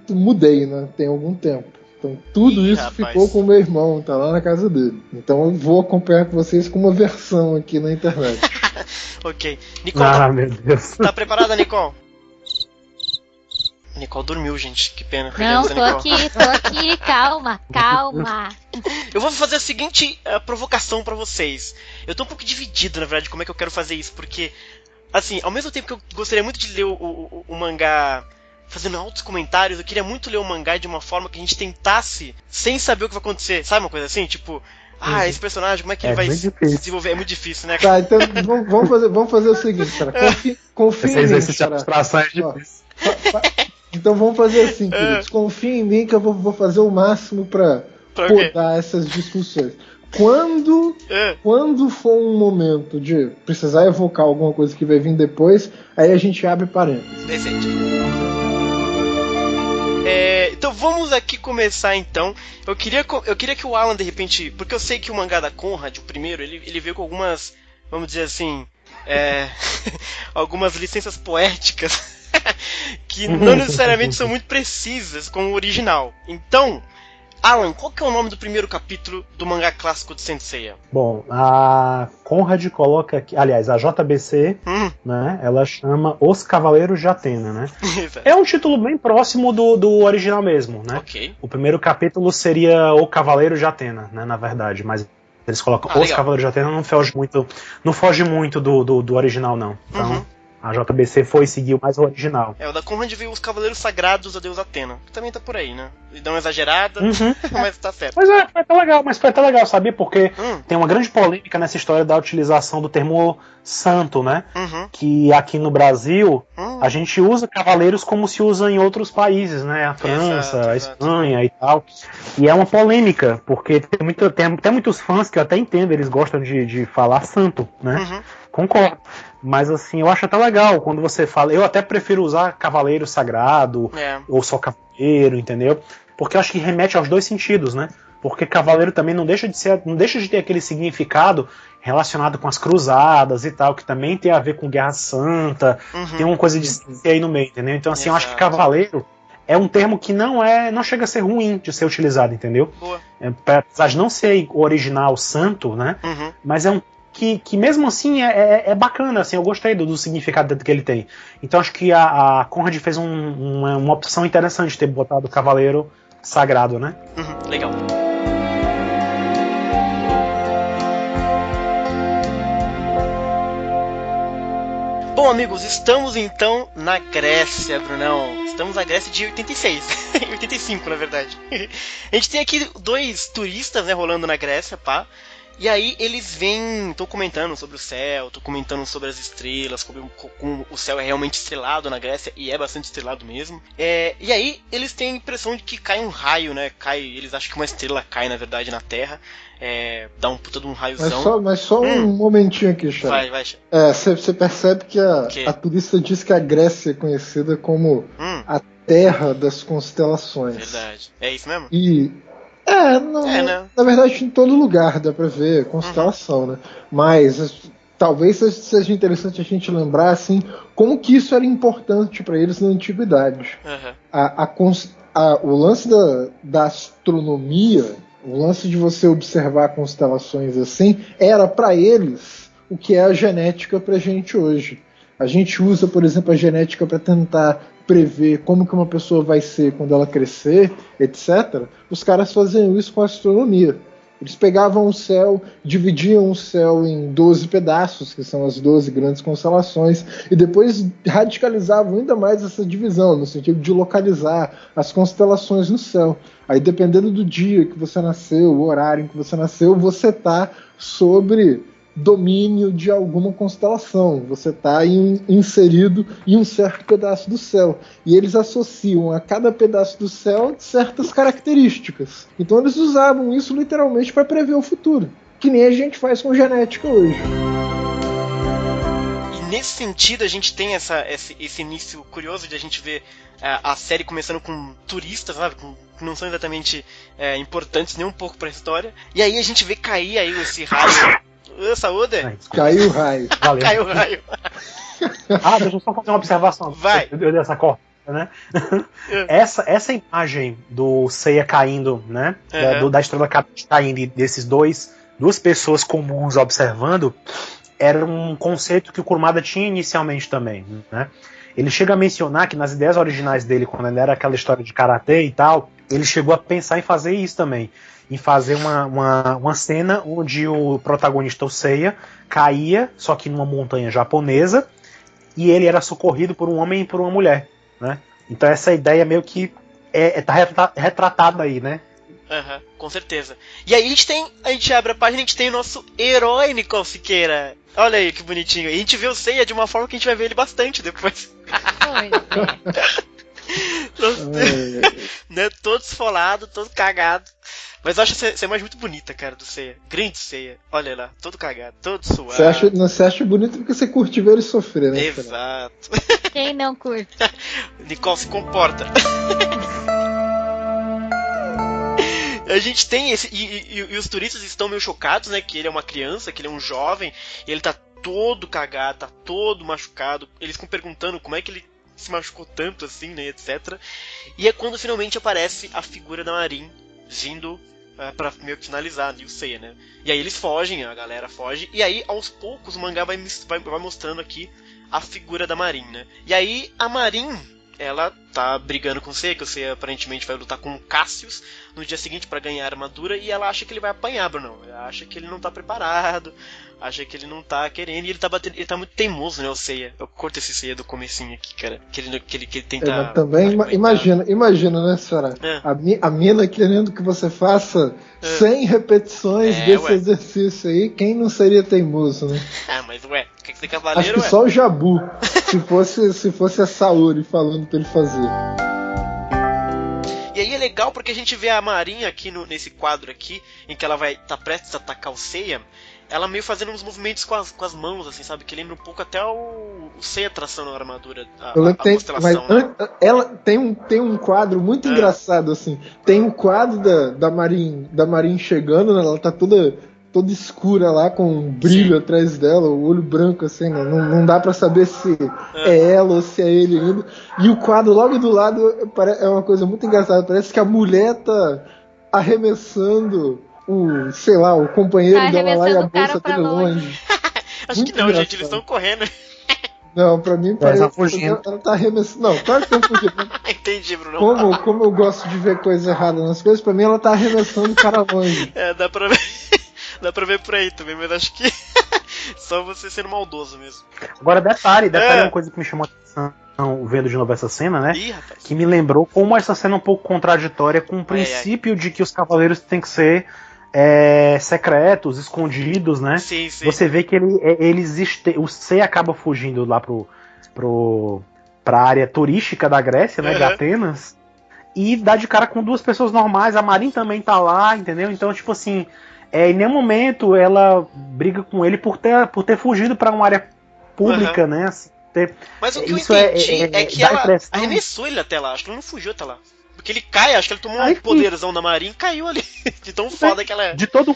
mudei, né? Tem algum tempo. Então tudo isso ficou com o meu irmão, tá lá na casa dele. Então eu vou acompanhar com vocês com uma versão aqui na internet. Ok. Nicole, meu Deus. Tá preparada, Nicole? Nicole dormiu, gente. Que pena. Não, tô aqui. Calma. Eu vou fazer a seguinte provocação pra vocês. Eu tô um pouco dividido, na verdade, como é que eu quero fazer isso. Porque, assim, ao mesmo tempo que eu gostaria muito de ler o mangá fazendo altos comentários, eu queria muito ler o mangá de uma forma que a gente tentasse sem saber o que vai acontecer. Sabe uma coisa assim? Tipo, esse personagem, como é que ele vai se desenvolver? É muito difícil, né? Tá, então vamos fazer o seguinte, cara. Confia em mim, cara. Então vamos fazer assim, queridos. Confiem em mim que eu vou fazer o máximo pra podar essas discussões. Quando for um momento de precisar evocar alguma coisa que vai vir depois, aí a gente abre parênteses. Decente. Então vamos aqui começar então. Eu queria que o Alan, de repente, porque eu sei que o mangá da Conrad, o primeiro, ele veio com algumas, vamos dizer assim, algumas licenças poéticas que não necessariamente são muito precisas com o original. Então, Alan, qual que é o nome do primeiro capítulo do mangá clássico de Saint Seiya? Bom, a Conrad coloca aqui, aliás, a JBC, né, ela chama Os Cavaleiros de Atena, né? É um título bem próximo do original mesmo, né? Okay. O primeiro capítulo seria O Cavaleiro de Atena, né, na verdade, mas eles colocam Os Cavaleiros de Atena, não foge muito do original, não. Então, a JBC foi seguir mais o original. O da Conrad veio Os Cavaleiros Sagrados da Deusa Atena, que também tá por aí, né? E dá uma exagerada, mas tá certo. Mas foi até legal, sabia? Porque tem uma grande polêmica nessa história da utilização do termo santo, né? Que aqui no Brasil, a gente usa cavaleiros como se usa em outros países, né? A França, a Espanha e tal. E é uma polêmica, porque tem muitos fãs que eu até entendo, eles gostam de falar santo, né? Concordo. Mas assim, eu acho até legal quando você fala. Eu até prefiro usar cavaleiro sagrado ou só cavaleiro, entendeu? Porque eu acho que remete aos dois sentidos, né? Porque cavaleiro também não deixa de ter aquele significado relacionado com as cruzadas e tal, que também tem a ver com Guerra Santa, tem uma coisa de ciência aí no meio, entendeu? Então assim, eu acho que cavaleiro é um termo que não chega a ser ruim de ser utilizado, entendeu? Apesar de não ser o original santo, né? Mas é um que mesmo assim é bacana, assim, eu gostei do significado que ele tem. Então acho que a Conrad fez uma opção interessante de ter botado o Cavaleiro Sagrado, né? Legal. Bom, Bom, amigos, estamos então na Grécia, Brunão. Estamos na Grécia de 86. 85, na verdade. A gente tem aqui 2 turistas, né, rolando na Grécia, pá. E aí eles vêm, tô comentando sobre o céu, tô comentando sobre as estrelas, como o céu é realmente estrelado na Grécia, e é bastante estrelado mesmo. E aí eles têm a impressão de que cai um raio, né? Eles acham que uma estrela cai, na verdade, na Terra. Dá um puta de um raiozão. Mas só um momentinho aqui, Charles. Vai. Você percebe que a turista diz que a Grécia é conhecida como a terra das constelações. Verdade. É isso mesmo? Né? Na verdade, em todo lugar dá pra ver constelação, né? Mas talvez seja interessante a gente lembrar, assim, como que isso era importante para eles na antiguidade. O lance da astronomia, o lance de você observar constelações assim, era para eles o que é a genética pra gente hoje. A gente usa, por exemplo, a genética para tentar prever como que uma pessoa vai ser quando ela crescer, etc. Os caras faziam isso com a astronomia. Eles pegavam o céu, dividiam o céu em 12 pedaços, que são as 12 grandes constelações, e depois radicalizavam ainda mais essa divisão, no sentido de localizar as constelações no céu. Aí, dependendo do dia que você nasceu, o horário em que você nasceu, você está sobre domínio de alguma constelação, você está inserido em um certo pedaço do céu, e eles associam a cada pedaço do céu certas características. Então eles usavam isso literalmente para prever o futuro, que nem a gente faz com genética hoje. E nesse sentido a gente tem esse início curioso de a gente ver a série começando com turistas, sabe, que não são exatamente importantes nem um pouco para a história, e aí a gente vê cair aí esse raio. Saúde? Caiu o raio. Valeu. Caiu o raio. Deixa eu só fazer uma observação. Vai. Eu dei essa corta, né? Essa imagem do Seiya caindo, né? Da estrela caindo e desses duas pessoas comuns observando, era um conceito que o Kurumada tinha inicialmente também, né? Ele chega a mencionar que nas ideias originais dele, quando ainda era aquela história de karatê e tal, ele chegou a pensar em fazer isso também. Em fazer uma cena onde o protagonista, o Seiya, caía, só que numa montanha japonesa, e ele era socorrido por um homem e por uma mulher, né? Então essa ideia meio que tá retratada aí, né? Com certeza. E aí a gente abre a página e a gente tem o nosso herói Nicole Siqueira. Olha aí que bonitinho. E a gente vê o Seiya de uma forma que a gente vai ver ele bastante depois. Né? Todo esfolado, todo cagado. Mas eu acho essa imagem muito bonita, cara, do Seiya. Grande Seiya. Olha lá, todo cagado, todo suado. Você acha bonito porque você curte ver ele sofrer, né? Exato. Quem não curte? Nicole se comporta. A gente tem esse. E os turistas estão meio chocados, né? Que ele é uma criança, que ele é um jovem, e ele tá todo cagado, tá todo machucado. Eles ficam perguntando como é que ele se machucou tanto assim, né? Etc. E é quando finalmente aparece a figura da Marin vindo pra meio que finalizar ali o Seiya, né? E aí eles fogem, a galera foge, e aí aos poucos o mangá vai mostrando aqui a figura da Marin, né? E aí a Marin, ela tá brigando com o Seiya, que o Seiya aparentemente vai lutar com o Cassius no dia seguinte pra ganhar a armadura, e ela acha que ele vai apanhar, Bruno. Ela acha que ele não tá preparado, acha que ele não tá querendo, e ele tá muito teimoso, né, o Seiya. Eu curto esse Seiya do comecinho aqui, cara. Que ele tenta... também imagina, né, senhora? A mina querendo que você faça 100 repetições desse exercício aí, quem não seria teimoso, né? Mas ué, quer que você cavaleiro, acho que só o Jabu, se fosse a Saori falando pra ele fazer. E aí é legal porque a gente vê a Marin aqui nesse quadro aqui, em que ela vai estar prestes a atacar o Seiya, ela meio fazendo uns movimentos com as mãos, assim, sabe? Que lembra um pouco até o Seiya traçando a armadura, a constelação. Mas né? Ela tem um quadro muito engraçado, assim. Tem um quadro da Marin chegando, né? Ela tá toda escura lá, com um brilho atrás dela, o olho branco, assim, né? Não dá pra saber se é ela ou se é ele ainda. E o quadro logo do lado é uma coisa muito engraçada. Parece que a mulher tá arremessando o companheiro dela lá e a bolsa dele longe. Acho que não, gente, eles estão correndo. Não, pra mim parece que ela tá arremessando. Não, claro que estão fugindo. Entendi, Bruno. Como eu gosto de ver coisa errada nas coisas, pra mim ela tá arremessando o cara longe. Dá pra ver por aí também, mas acho que Só você sendo maldoso mesmo. Agora, detalhe é uma coisa que me chamou a atenção vendo de novo essa cena, né? Ih, rapaz. Que me lembrou como essa cena é um pouco contraditória com o princípio de que os cavaleiros têm que ser secretos, escondidos, né? Sim, sim. Você vê que o Seiya acaba fugindo lá pra área turística da Grécia, né? De Atenas. E dá de cara com duas pessoas normais. A Marin também tá lá, entendeu? Então, tipo assim, em nenhum momento ela briga com ele por ter fugido pra uma área pública, né? Assim, mas o que eu entendi é que ela arremessou ele até lá. Acho que ele não fugiu até lá. Porque ele cai, acho que ele tomou um poderzão da Marin e caiu ali. De tão foda que ela é. De todo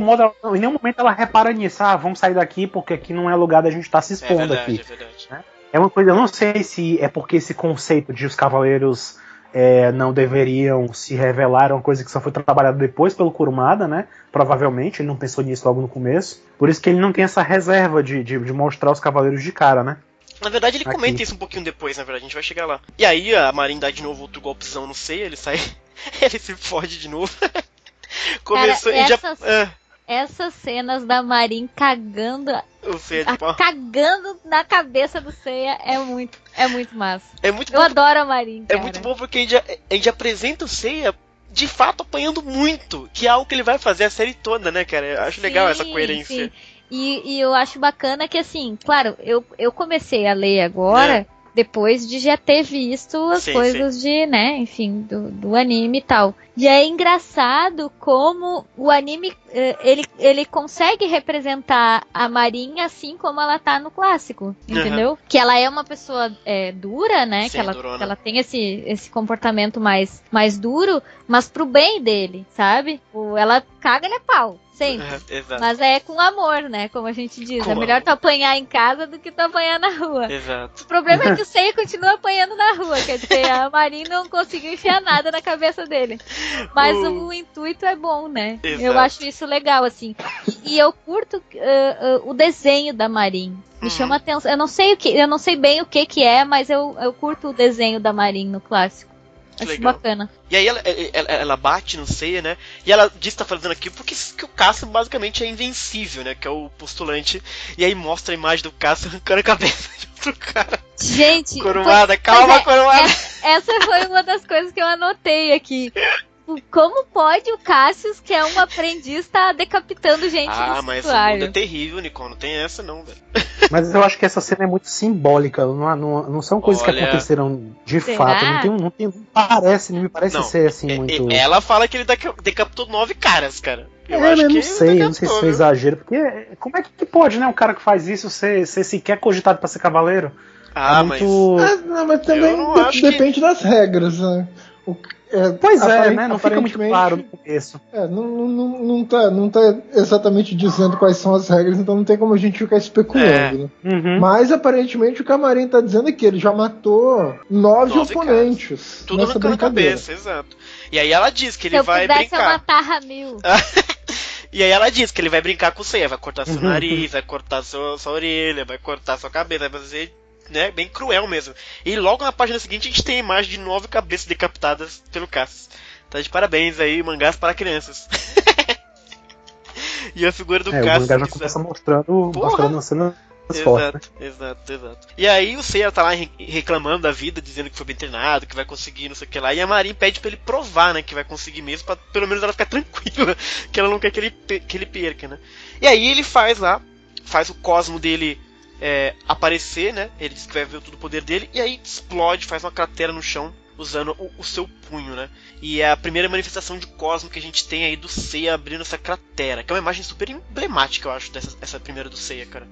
modo, em nenhum momento ela repara nisso. Vamos sair daqui porque aqui não é lugar da gente estar se expondo aqui. É verdade. Né? É uma coisa, eu não sei se é porque esse conceito de os cavaleiros não deveriam se revelar, é uma coisa que só foi trabalhada depois pelo Kurumada, né? Provavelmente, ele não pensou nisso logo no começo. Por isso que ele não tem essa reserva de mostrar os cavaleiros de cara, né? Na verdade, ele comenta isso um pouquinho depois, na verdade, a gente vai chegar lá. E aí, a Marin dá de novo outro golpezão no Seiya, ele sai... ele se fode de novo. Começou Cara, essas cenas da Marin cagando... O Seiya de pau. Cagando na cabeça do Seiya é muito massa. É muito Eu adoro a Marin, cara. É muito bom porque a gente apresenta o Seiya de fato apanhando muito, que é algo que ele vai fazer a série toda, né, cara? Eu acho legal essa coerência. Sim. E eu acho bacana que, assim, claro, eu comecei a ler agora, depois de já ter visto as coisas de, né, enfim, do anime e tal. E é engraçado como o anime, ele consegue representar a Marin assim como ela tá no clássico, entendeu? Que ela é uma pessoa dura, né? Sim, que ela tem esse comportamento mais duro, mas pro bem dele, sabe? Ela caga-lhe a pau. Sempre. Mas é com amor, né? Como a gente diz. É melhor tu apanhar em casa do que tu apanhar na rua. Exato. O problema é que o Seiya continua apanhando na rua. Quer dizer, a Marin não conseguiu enfiar nada na cabeça dele. Mas o intuito é bom, né? Exato. Eu acho isso legal, assim. E eu curto o desenho da Marin. Me chama atenção. Eu não sei bem o que é, mas eu curto o desenho da Marin no clássico. Acho legal. Bacana. E aí ela bate no Seiya, né? E ela diz que tá fazendo aquilo porque que o Cassio basicamente é invencível, né? Que é o postulante. E aí mostra a imagem do Cassio arrancando a cabeça de outro cara. Gente, Kurumada, calma, Kurumada. Essa foi uma das coisas que eu anotei aqui. Como pode o Cassius, que é um aprendiz, estar decapitando gente no mas o mundo é terrível, Nicole. Não tem essa não, velho. Mas eu acho que essa cena é muito simbólica. Não são coisas que aconteceram de fato. Não me parece ser assim muito... Ela fala que ele decapitou 9 caras, cara. Eu não sei se foi exagero. Porque como é que pode, né? Um cara que faz isso ser sequer cogitado pra ser cavaleiro? Mas também depende das regras, né? Né? Não fica muito claro no começo. Não tá exatamente dizendo quais são as regras, então não tem como a gente ficar especulando. Né? Mas aparentemente o que a Marin tá dizendo é que ele já matou 9 oponentes. Caras. Tudo na cabeça, exato. E aí ela diz que ele vai brincar. Se eu matar Ramil. E aí ela diz que ele vai brincar com o Seiya, vai cortar seu nariz, vai cortar sua orelha, vai cortar sua cabeça, vai fazer... Né, bem cruel mesmo. E logo na página seguinte a gente tem a imagem de 9 cabeças decapitadas pelo Cassius. Tá de parabéns aí, mangás para crianças. E a figura do Cassius. O mangá já começa mostrando uma cena forte. Exato. E aí o Seiya tá lá reclamando da vida, dizendo que foi bem treinado, que vai conseguir não sei o que lá. E a Marin pede pra ele provar, né, que vai conseguir mesmo, pra pelo menos ela ficar tranquila, que ela não quer que ele perca, né. E aí ele faz o cosmo dele aparecer, né? Ele diz que vai ver todo o poder dele e aí explode, faz uma cratera no chão usando o seu punho, né? E é a primeira manifestação de cosmo que a gente tem aí do Seiya abrindo essa cratera, que é uma imagem super emblemática, eu acho, essa primeira do Seiya, cara.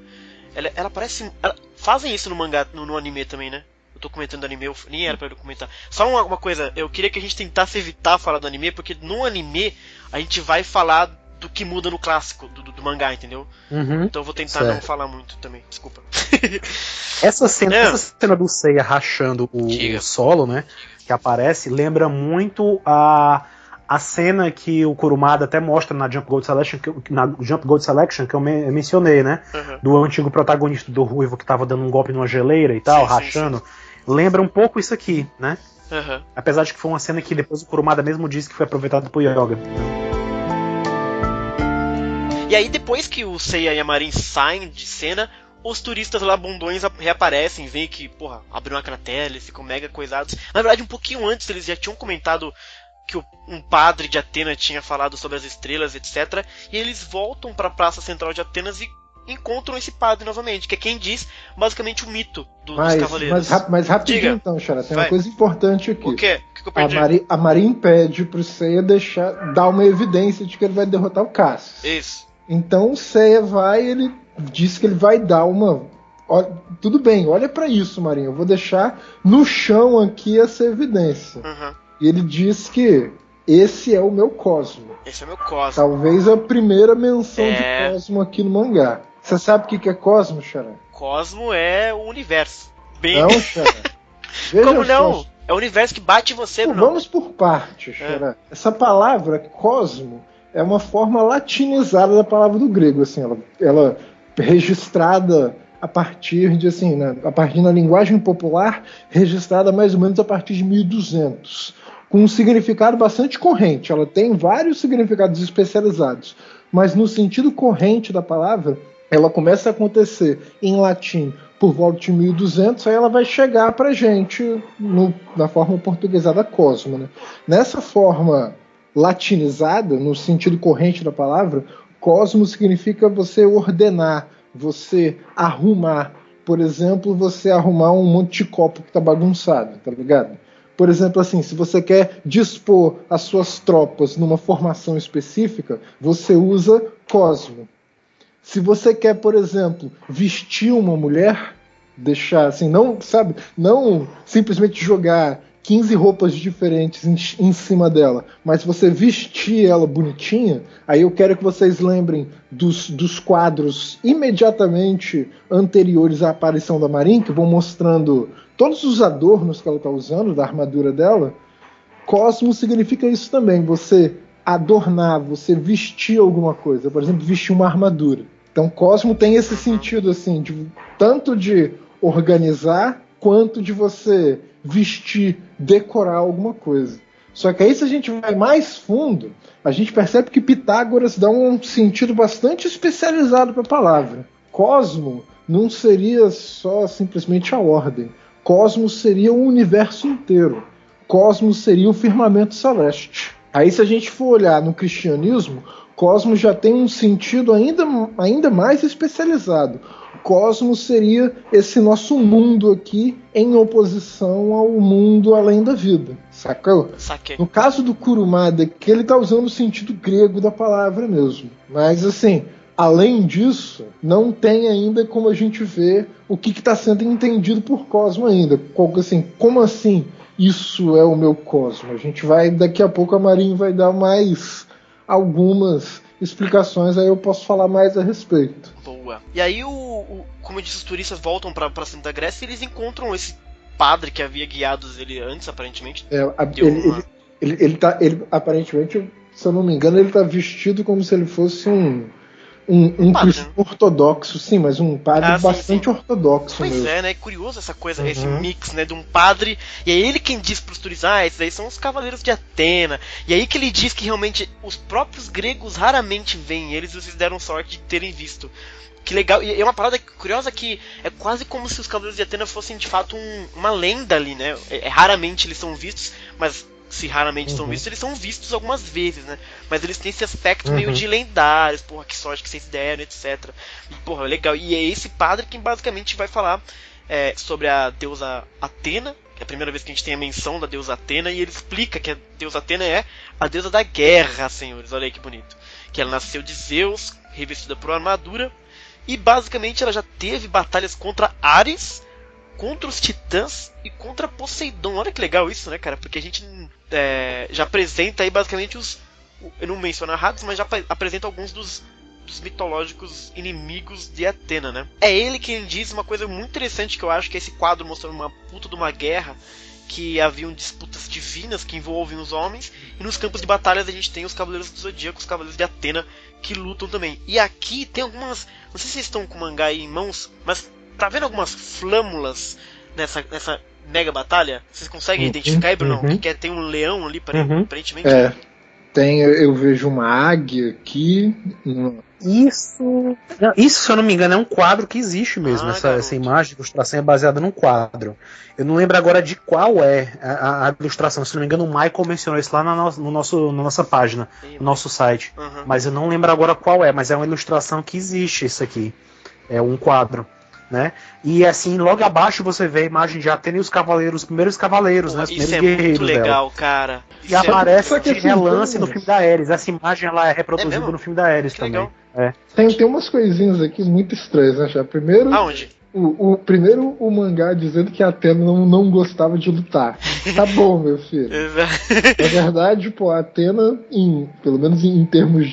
Ela parece... fazem isso no mangá, no anime também, né? Eu tô comentando do anime, nem era pra eu comentar. Só uma coisa, eu queria que a gente tentasse evitar falar do anime, porque no anime a gente vai falar do que muda no clássico do mangá, entendeu? Então eu vou tentar não falar muito também, desculpa. Essa cena do Seiya rachando o solo, né, que aparece, lembra muito a cena que o Kurumada até mostra na Jump Gold Selection, que eu mencionei, né, do antigo protagonista do Ruivo que tava dando um golpe numa geleira e tal, rachando. Sim. Lembra um pouco isso aqui, né? Apesar de que foi uma cena que depois o Kurumada mesmo disse que foi aproveitado pro Yoga. E aí depois que o Seiya e a Marin saem de cena, os turistas lá bundões reaparecem, veem que, porra, abriu uma cratera, eles ficam mega coisados. Na verdade, um pouquinho antes eles já tinham comentado que um padre de Atena tinha falado sobre as estrelas, etc. E eles voltam para a praça central de Atenas e encontram esse padre novamente, que é quem diz basicamente o mito dos cavaleiros. Mas rapidinho. Diga. Então, Xará, tem uma coisa importante aqui. O quê? O que eu perdi? A Marin pede pro Seiya dar uma evidência de que ele vai derrotar o Cassius. Isso. Então o Seiya ele diz que ele vai dar uma... Tudo bem, olha pra isso, Marin, eu vou deixar no chão aqui essa evidência. Uhum. E ele diz que esse é o meu Cosmo. Esse é o meu Cosmo. Talvez a primeira menção de Cosmo aqui no mangá. Você sabe o que é Cosmo, Xará? Cosmo é o universo. Não, Xará. Como não? É o universo que bate em você, Bruno. Vamos por partes, Xará. Essa palavra, Cosmo, é uma forma latinizada da palavra do grego. Assim, ela registrada a partir de, assim, a partir da linguagem popular, registrada mais ou menos a partir de 1200. Com um significado bastante corrente. Ela tem vários significados especializados. Mas no sentido corrente da palavra, ela começa a acontecer em latim por volta de 1200, aí ela vai chegar pra gente na forma portuguesada Cosmo. Né? Nessa forma latinizada, no sentido corrente da palavra, Cosmo significa você ordenar, você arrumar. Por exemplo, você arrumar um monte de copo que tá bagunçado, tá ligado? Por exemplo, assim, se você quer dispor as suas tropas numa formação específica, você usa Cosmo. Se você quer, por exemplo, vestir uma mulher, deixar assim, não simplesmente jogar 15 roupas diferentes em cima dela, mas você vestir ela bonitinha, aí eu quero que vocês lembrem dos quadros imediatamente anteriores à aparição da Marin, que vão mostrando todos os adornos que ela está usando, da armadura dela. Cosmo significa isso também, você adornar, você vestir alguma coisa, por exemplo, vestir uma armadura. Então Cosmo tem esse sentido assim, tanto de organizar, quanto de você vestir, decorar alguma coisa. Só que aí, se a gente vai mais fundo, a gente percebe que Pitágoras dá um sentido bastante especializado para a palavra. Cosmo não seria só simplesmente a ordem. Cosmo seria o universo inteiro. Cosmo seria o firmamento celeste. Aí, se a gente for olhar no cristianismo, Cosmo já tem um sentido ainda mais especializado. Cosmos seria esse nosso mundo aqui em oposição ao mundo além da vida. Sacou? Saquei. No caso do Kurumada, que ele está usando o sentido grego da palavra mesmo. Mas assim, além disso, não tem ainda como a gente ver o que está sendo entendido por Cosmo ainda. Assim, como assim isso é o meu Cosmo? A gente vai, daqui a pouco a Marin vai dar mais algumas explicações, aí eu posso falar mais a respeito. Boa. E aí, como eu disse, os turistas voltam pra cima da Grécia e eles encontram esse padre que havia guiado ele antes, aparentemente. Ele aparentemente, se eu não me engano, ele tá vestido como se ele fosse um cristão ortodoxo, sim, mas um padre bastante ortodoxo. Pois mesmo. É curioso essa coisa, esse mix, né, de um padre, e é ele quem diz pros turistas, esses aí são os cavaleiros de Atena, e aí que ele diz que realmente os próprios gregos raramente veem eles, e vocês deram sorte de terem visto. Que legal, e é uma parada curiosa que é quase como se os cavaleiros de Atena fossem de fato uma lenda ali, né, raramente eles são vistos, mas... se raramente são vistos, eles são vistos algumas vezes, né? Mas eles têm esse aspecto meio de lendários, porra, que sorte que vocês deram, etc. E, porra, legal. E é esse padre que basicamente vai falar sobre a deusa Atena, que é a primeira vez que a gente tem a menção da deusa Atena, e ele explica que a deusa Atena é a deusa da guerra, senhores. Olha aí que bonito. Que ela nasceu de Zeus, revestida por uma armadura, e basicamente ela já teve batalhas contra Ares, contra os titãs e contra Poseidon. Olha que legal isso, né, cara? Porque a gente já apresenta aí basicamente eu não menciono errados, mas já apresenta alguns dos mitológicos inimigos de Atena, né? É ele quem diz uma coisa muito interessante que eu acho, que é esse quadro mostrando uma puta de uma guerra, que haviam disputas divinas que envolvem os homens, e nos campos de batalhas a gente tem os Cavaleiros do Zodíaco, os Cavaleiros de Atena, que lutam também. E aqui tem algumas... não sei se vocês estão com o mangá aí em mãos, mas tá vendo algumas flâmulas nessa mega batalha? Vocês conseguem identificar aí, Bruno? Que tem um leão ali, aparentemente? Eu vejo uma águia aqui. Isso, se eu não me engano, é um quadro que existe mesmo. Essa imagem, a ilustração é baseada num quadro. Eu não lembro agora de qual é a ilustração. Se não me engano, o Michael mencionou isso lá na nossa página, no nosso site. Uhum. Mas eu não lembro agora qual é, mas é uma ilustração que existe isso aqui. É um quadro, né? E assim, logo abaixo você vê a imagem de Atena e os primeiros cavaleiros, né? Os primeiros guerreiros muito legal, dela. Cara. E aparece de relance no filme da Ares. Essa imagem ela é reproduzida no filme da Ares também. Tem umas coisinhas aqui muito estranhas, né, já? Primeiro, aonde? Primeiro o mangá dizendo que a Atena não gostava de lutar. Tá bom, meu filho. Na verdade, a Atena, pelo menos em termos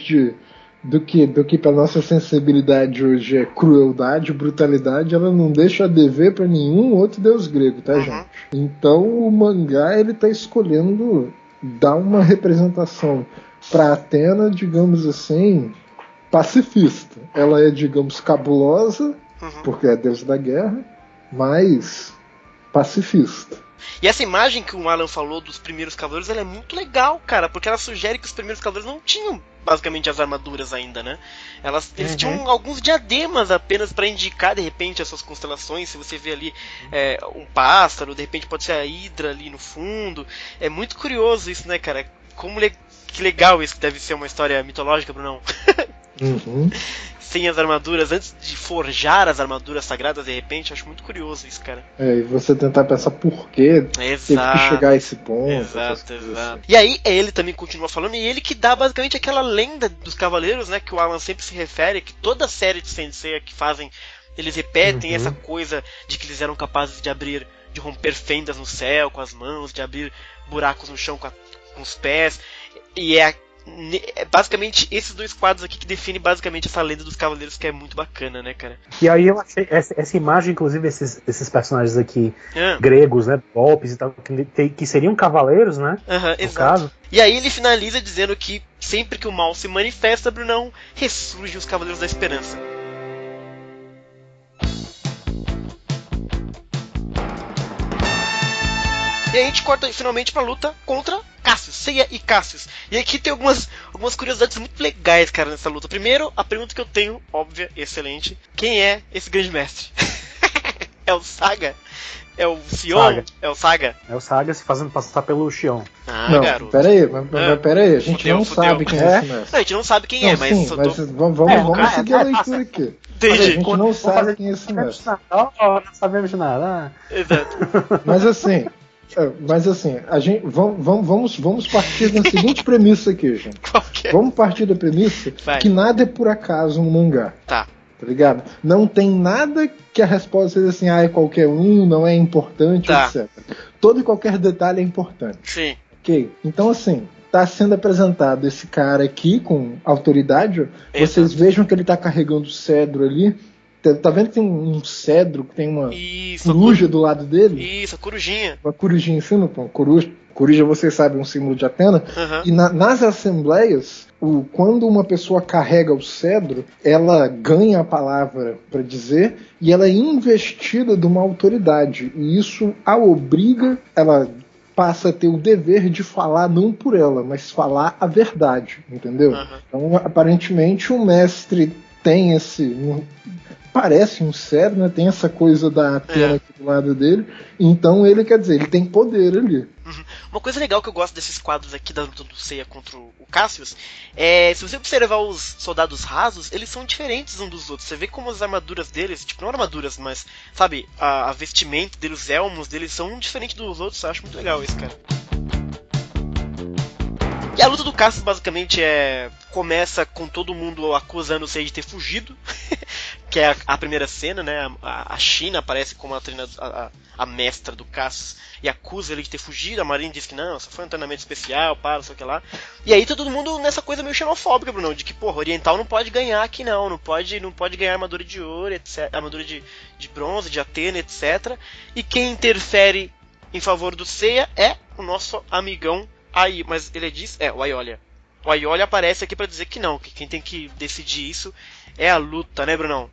do que pra nossa sensibilidade hoje é crueldade, brutalidade, ela não deixa a dever pra nenhum outro deus grego, tá, gente? Então o mangá, ele tá escolhendo dar uma representação pra Atena, digamos assim, pacifista. Ela é, digamos, cabulosa, porque é deusa da guerra, mas pacifista. E essa imagem que o Alan falou dos primeiros cavaleiros, ela é muito legal, cara, porque ela sugere que os primeiros cavaleiros não tinham basicamente as armaduras ainda, né? Eles tinham alguns diademas apenas para indicar de repente as suas constelações. Se você vê ali um pássaro, de repente pode ser a Hidra ali no fundo. É muito curioso isso, né, cara? Que legal isso, que deve ser uma história mitológica, Brunão. Sem as armaduras, antes de forjar as armaduras sagradas, de repente, acho muito curioso isso, cara. E você tentar pensar por que teve que chegar a esse ponto. Exato. E aí, ele também continua falando, e ele que dá basicamente aquela lenda dos cavaleiros, né, que o Alan sempre se refere, que toda a série de Sensei que fazem, eles repetem essa coisa de que eles eram capazes de romper fendas no céu com as mãos, de abrir buracos no chão com os pés, e é basicamente esses dois quadros aqui que definem basicamente essa lenda dos cavaleiros, que é muito bacana, né, cara? E aí eu achei essa imagem, inclusive esses personagens aqui gregos, né, golpes e tal, que seriam cavaleiros, né, no caso. E aí ele finaliza dizendo que sempre que o mal se manifesta, Brunão, ressurgem os Cavaleiros da Esperança. E aí a gente corta finalmente pra luta contra Cassius, Seiya e Cassius. E aqui tem algumas curiosidades muito legais, cara, nessa luta. Primeiro, a pergunta que eu tenho, óbvia, excelente. Quem é esse grande mestre? É o Saga? É o Sion? É o Saga? É o Saga se fazendo passar pelo Xion. Não, garoto. Peraí, a gente não sabe quem é esse mestre. Não, a gente não sabe quem é, mas... Sim, vamos seguir a leitura aqui. Entendi. A gente não sabe quem é esse mestre. Não sabemos de nada. Exato. Mas assim, vamos partir da seguinte premissa aqui, gente. Vamos partir da premissa que nada é por acaso no mangá. Tá ligado? Não tem nada que a resposta seja assim, é qualquer um, não é importante, etc. Todo e qualquer detalhe é importante. Sim. Ok? Então, assim, tá sendo apresentado esse cara aqui com autoridade. Vocês vejam que ele tá carregando o cedro ali. Tá vendo que tem um cedro, que tem uma coruja do lado dele? Isso, a corujinha. Uma corujinha em cima, pô. Coruja, vocês sabem, é um símbolo de Atena. E nas assembleias, quando uma pessoa carrega o cedro, ela ganha a palavra para dizer e ela é investida de uma autoridade. E isso a obriga, ela passa a ter o dever de falar não por ela, mas falar a verdade, entendeu? Então, aparentemente, o mestre tem parece um cedro, né? Tem essa coisa da Atena aqui do lado dele. Então ele, quer dizer, ele tem poder ali. Uma coisa legal que eu gosto desses quadros aqui da luta do Seiya contra o Cassius é, se você observar os soldados rasos, eles são diferentes uns dos outros. Você vê como as armaduras deles, tipo, não armaduras, mas, sabe, a vestimenta deles, os elmos deles são diferentes dos outros. Eu acho muito legal isso, cara. E a luta do Cassius basicamente começa com todo mundo acusando o Seiya de ter fugido, que é a primeira cena, né? A China aparece como a mestra do Cassius e acusa ele de ter fugido. A Marine diz que não, só foi um treinamento especial, não sei o que lá. E aí tá todo mundo nessa coisa meio xenofóbica, Bruno, de que, porra, oriental não pode ganhar aqui não pode ganhar armadura de ouro, etc, armadura de bronze, de Atena, etc. E quem interfere em favor do Seiya é o nosso amigão aí, mas ele diz, o Aiolia. O Aiolia aparece aqui pra dizer que não, que quem tem que decidir isso é a luta, né, Brunão?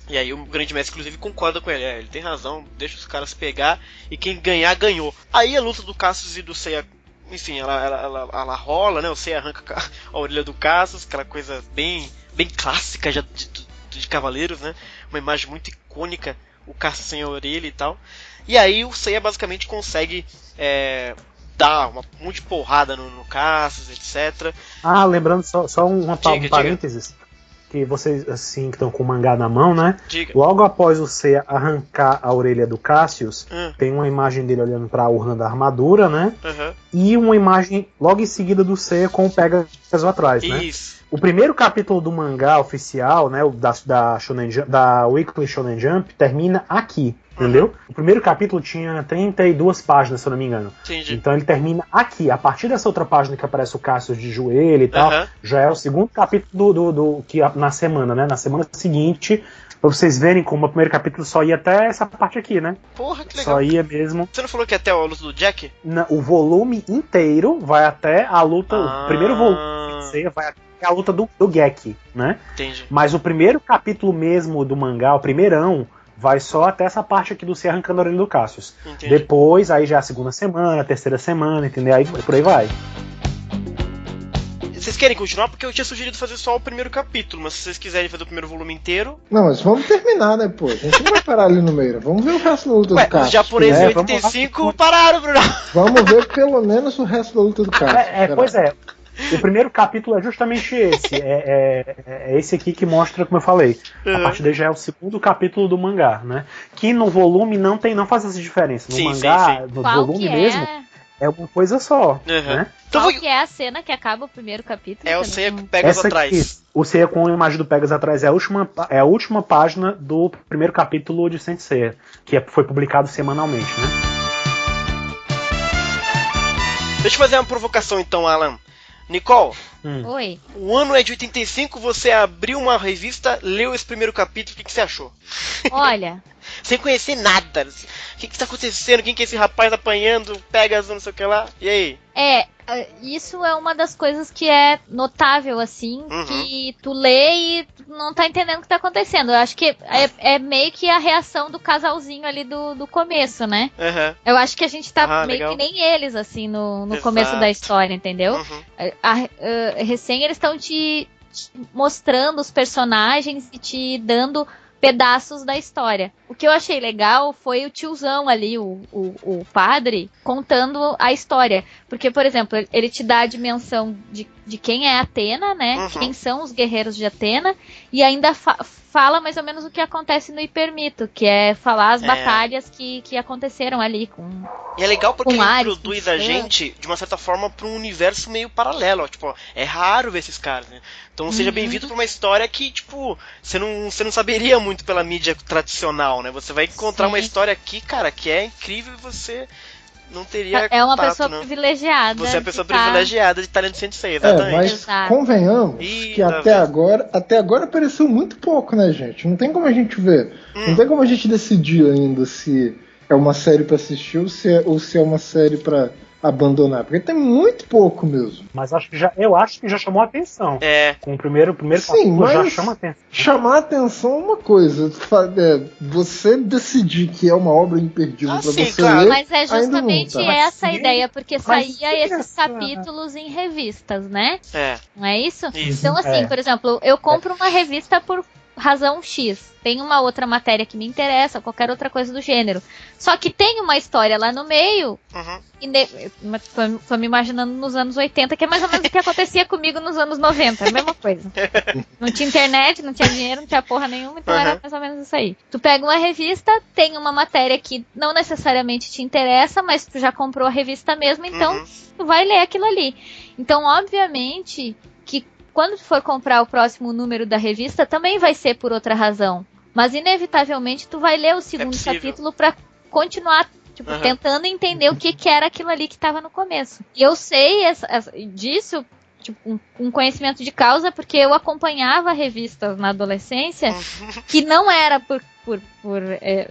E aí o grande mestre, inclusive, concorda com ele. Ele tem razão, deixa os caras pegar e quem ganhar, ganhou. Aí a luta do Cassius e do Seiya enfim, ela rola, né? O Seiya arranca a orelha do Cassius, aquela coisa bem clássica já de Cavaleiros, né? Uma imagem muito icônica, o Cassius sem a orelha e tal. E aí o Seiya basicamente consegue dar um monte de porrada no Cassius, etc. Lembrando só um parênteses. Que vocês, assim, que estão com o mangá na mão, né? Diga. Logo após o Seiya arrancar a orelha do Cassius, tem uma imagem dele olhando pra urna da armadura, né? E uma imagem logo em seguida do Seiya com o Pegasus atrás, né? Isso. O primeiro capítulo do mangá oficial, né, da Weekly Shonen Jump, termina aqui, entendeu? O primeiro capítulo tinha 32 páginas, se eu não me engano. Entendi. Então ele termina aqui. A partir dessa outra página que aparece o Cassius de joelho e tal, já é o segundo capítulo do que na semana, né? Na semana seguinte, pra vocês verem como o primeiro capítulo só ia até essa parte aqui, né? Porra, que legal. Só ia mesmo. Você não falou que até a luta do Jack? O volume inteiro vai até a luta. O primeiro volume vai até a luta do Geki, né? Entendi. Mas o primeiro capítulo mesmo do mangá, o primeirão, vai só até essa parte aqui do Seiya arrancando a orelha do Cassius. Entendi. Depois, aí já é a segunda semana, a terceira semana, entendeu? Aí por aí vai. Vocês querem continuar? Porque eu tinha sugerido fazer só o primeiro capítulo, mas se vocês quiserem fazer o primeiro volume inteiro... Não, mas vamos terminar, né, pô? A gente não vai parar ali no meio. Vamos ver o resto da luta do Cassius. Os japoneses em 85 pararam, Bruno. Vamos ver pelo menos o resto da luta do Cassius. Pois é. O primeiro capítulo é justamente esse. É esse aqui que mostra, como eu falei. A partir daí já é o segundo capítulo do mangá, né? Que no volume não faz essa diferença. No mangá, no volume mesmo, é uma coisa só. Né? Então, qual que é a cena que acaba o primeiro capítulo? É o Seiya com o Pegasus atrás. O Seiya com a imagem do Pegasus atrás é a última página do primeiro capítulo de Saint Seiya, que foi publicado semanalmente, né? Deixa eu fazer uma provocação então, Alan. Nicole, Oi. O ano é de 85, você abriu uma revista, leu esse primeiro capítulo, o que você achou? Olha... Sem conhecer nada. O que está acontecendo? Quem que é esse rapaz apanhando, Pegasus, não sei o que lá? E aí? Isso é uma das coisas que é notável, assim, que tu lê e não tá entendendo o que tá acontecendo. Eu acho que é meio que a reação do casalzinho ali do começo, né? Eu acho que a gente tá meio legal. que nem eles, assim, no começo da história, entendeu? Recém eles estão te mostrando os personagens e te dando pedaços da história. O que eu achei legal foi o tiozão ali, o padre, contando a história. Porque, por exemplo, ele te dá a dimensão de quem é Atena, né? Quem são os guerreiros de Atena, e ainda fala mais ou menos o que acontece no Hipermito, que é falar as batalhas que aconteceram ali E é legal porque ele Ares, introduz a gente, de uma certa forma, para um universo meio paralelo. Ó, tipo, é raro ver esses caras, né? Então seja bem-vindo para uma história que, tipo, você não saberia muito pela mídia tradicional, né? Você vai encontrar uma história aqui, cara, que é incrível e você não teria É uma contato, pessoa não. privilegiada. Você é a pessoa privilegiada de estar lendo Sensei, exatamente. Mas convenhamos que até agora apareceu muito pouco, né, gente? Não tem como a gente ver. Não tem como a gente decidir ainda se é uma série pra assistir ou se é uma série pra abandonar, porque tem muito pouco mesmo. Mas eu acho que já chamou a atenção. Com o primeiro Sim, capítulo já chama a atenção. Chamar a atenção é uma coisa, você decidir que é uma obra imperdível pra você ler. Mas é justamente essa a ideia, porque saía esses capítulos em revistas, né? Não é isso? Então, assim, por exemplo, eu compro uma revista por razão X. Tem uma outra matéria que me interessa, qualquer outra coisa do gênero. Só que tem uma história lá no meio. Tô me imaginando nos anos 80, que é mais ou menos o que acontecia comigo nos anos 90. A mesma coisa. Não tinha internet, não tinha dinheiro, não tinha porra nenhuma, então era mais ou menos isso aí. Tu pega uma revista, tem uma matéria que não necessariamente te interessa, mas tu já comprou a revista mesmo, então tu vai ler aquilo ali. Então, obviamente, que quando tu for comprar o próximo número da revista, também vai ser por outra razão. Mas, inevitavelmente, tu vai ler o segundo capítulo pra continuar, tentando entender o que era aquilo ali que estava no começo. E eu sei disso, um conhecimento de causa, porque eu acompanhava revistas na adolescência, que não era por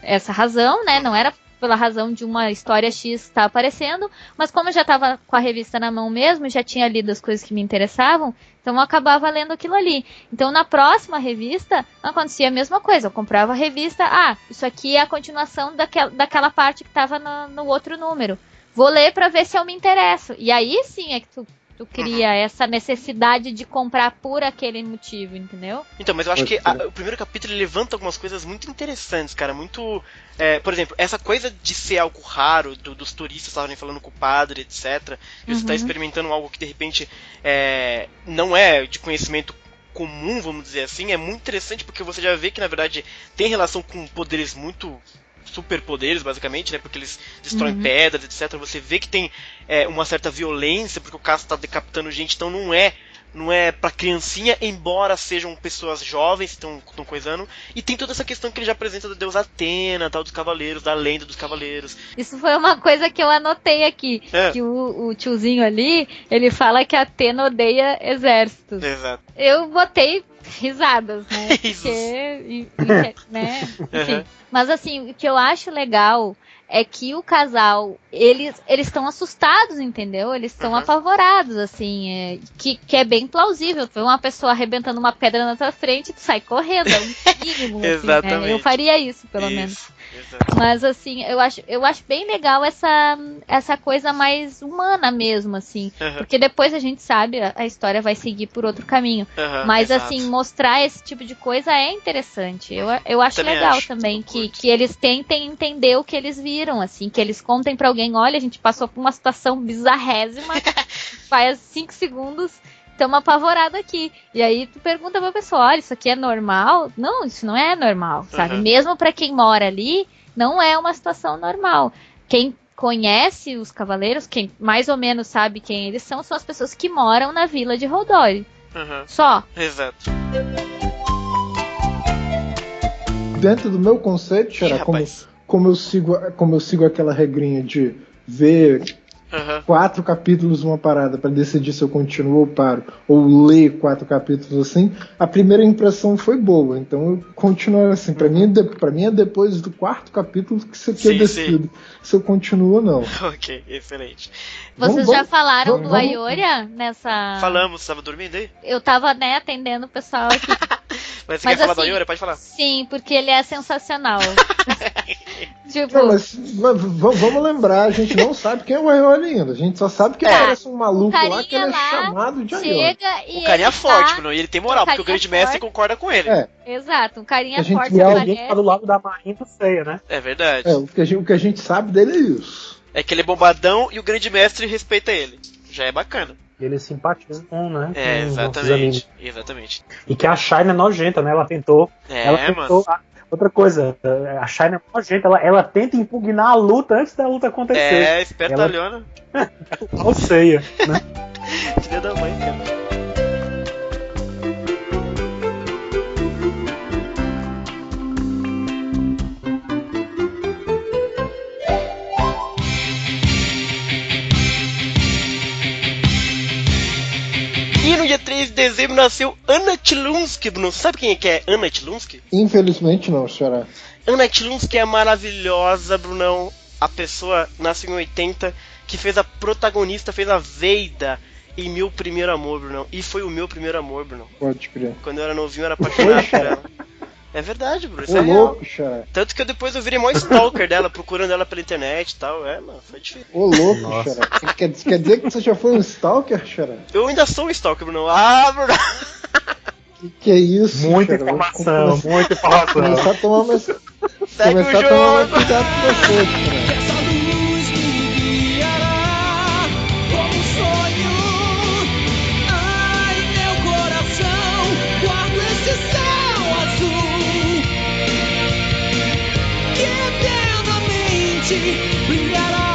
essa razão, né? Não era pela razão de uma história X estar aparecendo, mas como eu já estava com a revista na mão mesmo, já tinha lido as coisas que me interessavam, então eu acabava lendo aquilo ali. Então na próxima revista acontecia a mesma coisa, eu comprava a revista, isso aqui é a continuação daquela parte que estava no outro número. vou ler pra ver se eu me interesso. E aí sim é que tu cria essa necessidade de comprar por aquele motivo, entendeu? Então, mas eu acho que o primeiro capítulo ele levanta algumas coisas muito interessantes, cara, muito... por exemplo, essa coisa de ser algo raro, dos turistas estarem falando com o padre, etc. E você tá experimentando algo que de repente não é de conhecimento comum, vamos dizer assim, é muito interessante porque você já vê que na verdade tem relação com poderes muito... superpoderes, basicamente, né? Porque eles destroem pedras, etc. Você vê que tem uma certa violência, porque o caso tá decapitando gente, então não é pra criancinha, embora sejam pessoas jovens que estão coisando. E tem toda essa questão que ele já apresenta da deusa Atena, tal, dos cavaleiros, da lenda dos cavaleiros. Isso foi uma coisa que eu anotei aqui. Que o tiozinho ali, ele fala que a Atena odeia exércitos. Exato. Eu botei risadas, né? Porque, né? Enfim. Mas assim, o que eu acho legal é que o casal, eles estão assustados, entendeu? Eles estão apavorados, assim, que é bem plausível. Tu vê uma pessoa arrebentando uma pedra na tua frente e tu sai correndo, é um mínimo, assim, exatamente. Né? Eu faria isso, pelo menos. Exato. Mas assim, eu acho bem legal essa coisa mais humana mesmo, assim. Porque depois a gente sabe, a história vai seguir por outro caminho. Mas exato. assim, mostrar esse tipo de coisa é interessante. Eu acho também legal acho. também que eles tentem entender o que eles viram, assim, que eles contem pra alguém, olha, a gente passou por uma situação bizarrésima, faz 5 segundos. Estamos apavorados aqui. E aí tu pergunta pra pessoa, olha, isso aqui é normal? Não, isso não é normal, sabe? Mesmo pra quem mora ali, não é uma situação normal. Quem conhece os cavaleiros, quem mais ou menos sabe quem eles são as pessoas que moram na vila de Rodori. Só. Exato. Dentro do meu conceito, Xará, como eu sigo aquela regrinha de ver 4 capítulos uma parada pra decidir se eu continuo ou paro, ou ler 4 capítulos assim, a primeira impressão foi boa, então eu continuo assim. Pra mim é depois do 4º capítulo que eu decido se eu continuo ou não. Ok, excelente. Vocês já falaram do Aioria nessa... Falamos, tava dormindo aí? Eu tava, né, atendendo o pessoal aqui. Mas você quer falar do Aioria? Pode falar. Sim, porque ele é sensacional. Tipo... Não, mas vamos lembrar, a gente não sabe quem é o Aioria ainda. A gente só sabe que parece um maluco lá que ele é chamado de Aioria. O carinha é forte, Bruno, e ele tem moral, porque o grande mestre concorda com ele. Exato, um carinha forte. E alguém que tá do lado da Marinha do Seiya, né? É verdade. O que a gente sabe dele é isso. É que ele é bombadão e o grande mestre respeita ele. Já é bacana. Ele simpatiza com, né? Exatamente. E que a Shine é nojenta, né? Ela tentou. Mano. Outra coisa, a Shine é nojenta, ela tenta impugnar a luta antes da luta acontecer. Espertalhona. Ou Seiya, né? Filha da mãe, cara. E no dia 3 de dezembro nasceu Anna Chlumsky, Bruno. Sabe quem é que é Anna Chlumsky? Infelizmente não, senhora. Anna Chlumsky é maravilhosa, Brunão. A pessoa nasceu em 80, que fez a protagonista, fez a Veida em Meu Primeiro Amor, Brunão. E foi o meu primeiro amor, Brunão. Pode crer. Quando eu era novinho, eu era apaixonado por ela. É verdade, Bruno. Isso é louco, real. Xará. Tanto que eu depois eu virei mó stalker dela, procurando ela pela internet e tal. Mano, foi difícil. Ô, louco, Xará. Quer dizer que você já foi um stalker, Xará? Eu ainda sou um stalker, Bruno. Ah, Bruno. Que é isso, muita Xará? Informação, muita informação. Começar a tomar mais... Segue o jogo. Cuidado com você, Xará. Essa luz me guiará como um sonho. Ai, meu coração, guardo esse céu azul que eternamente brilhará.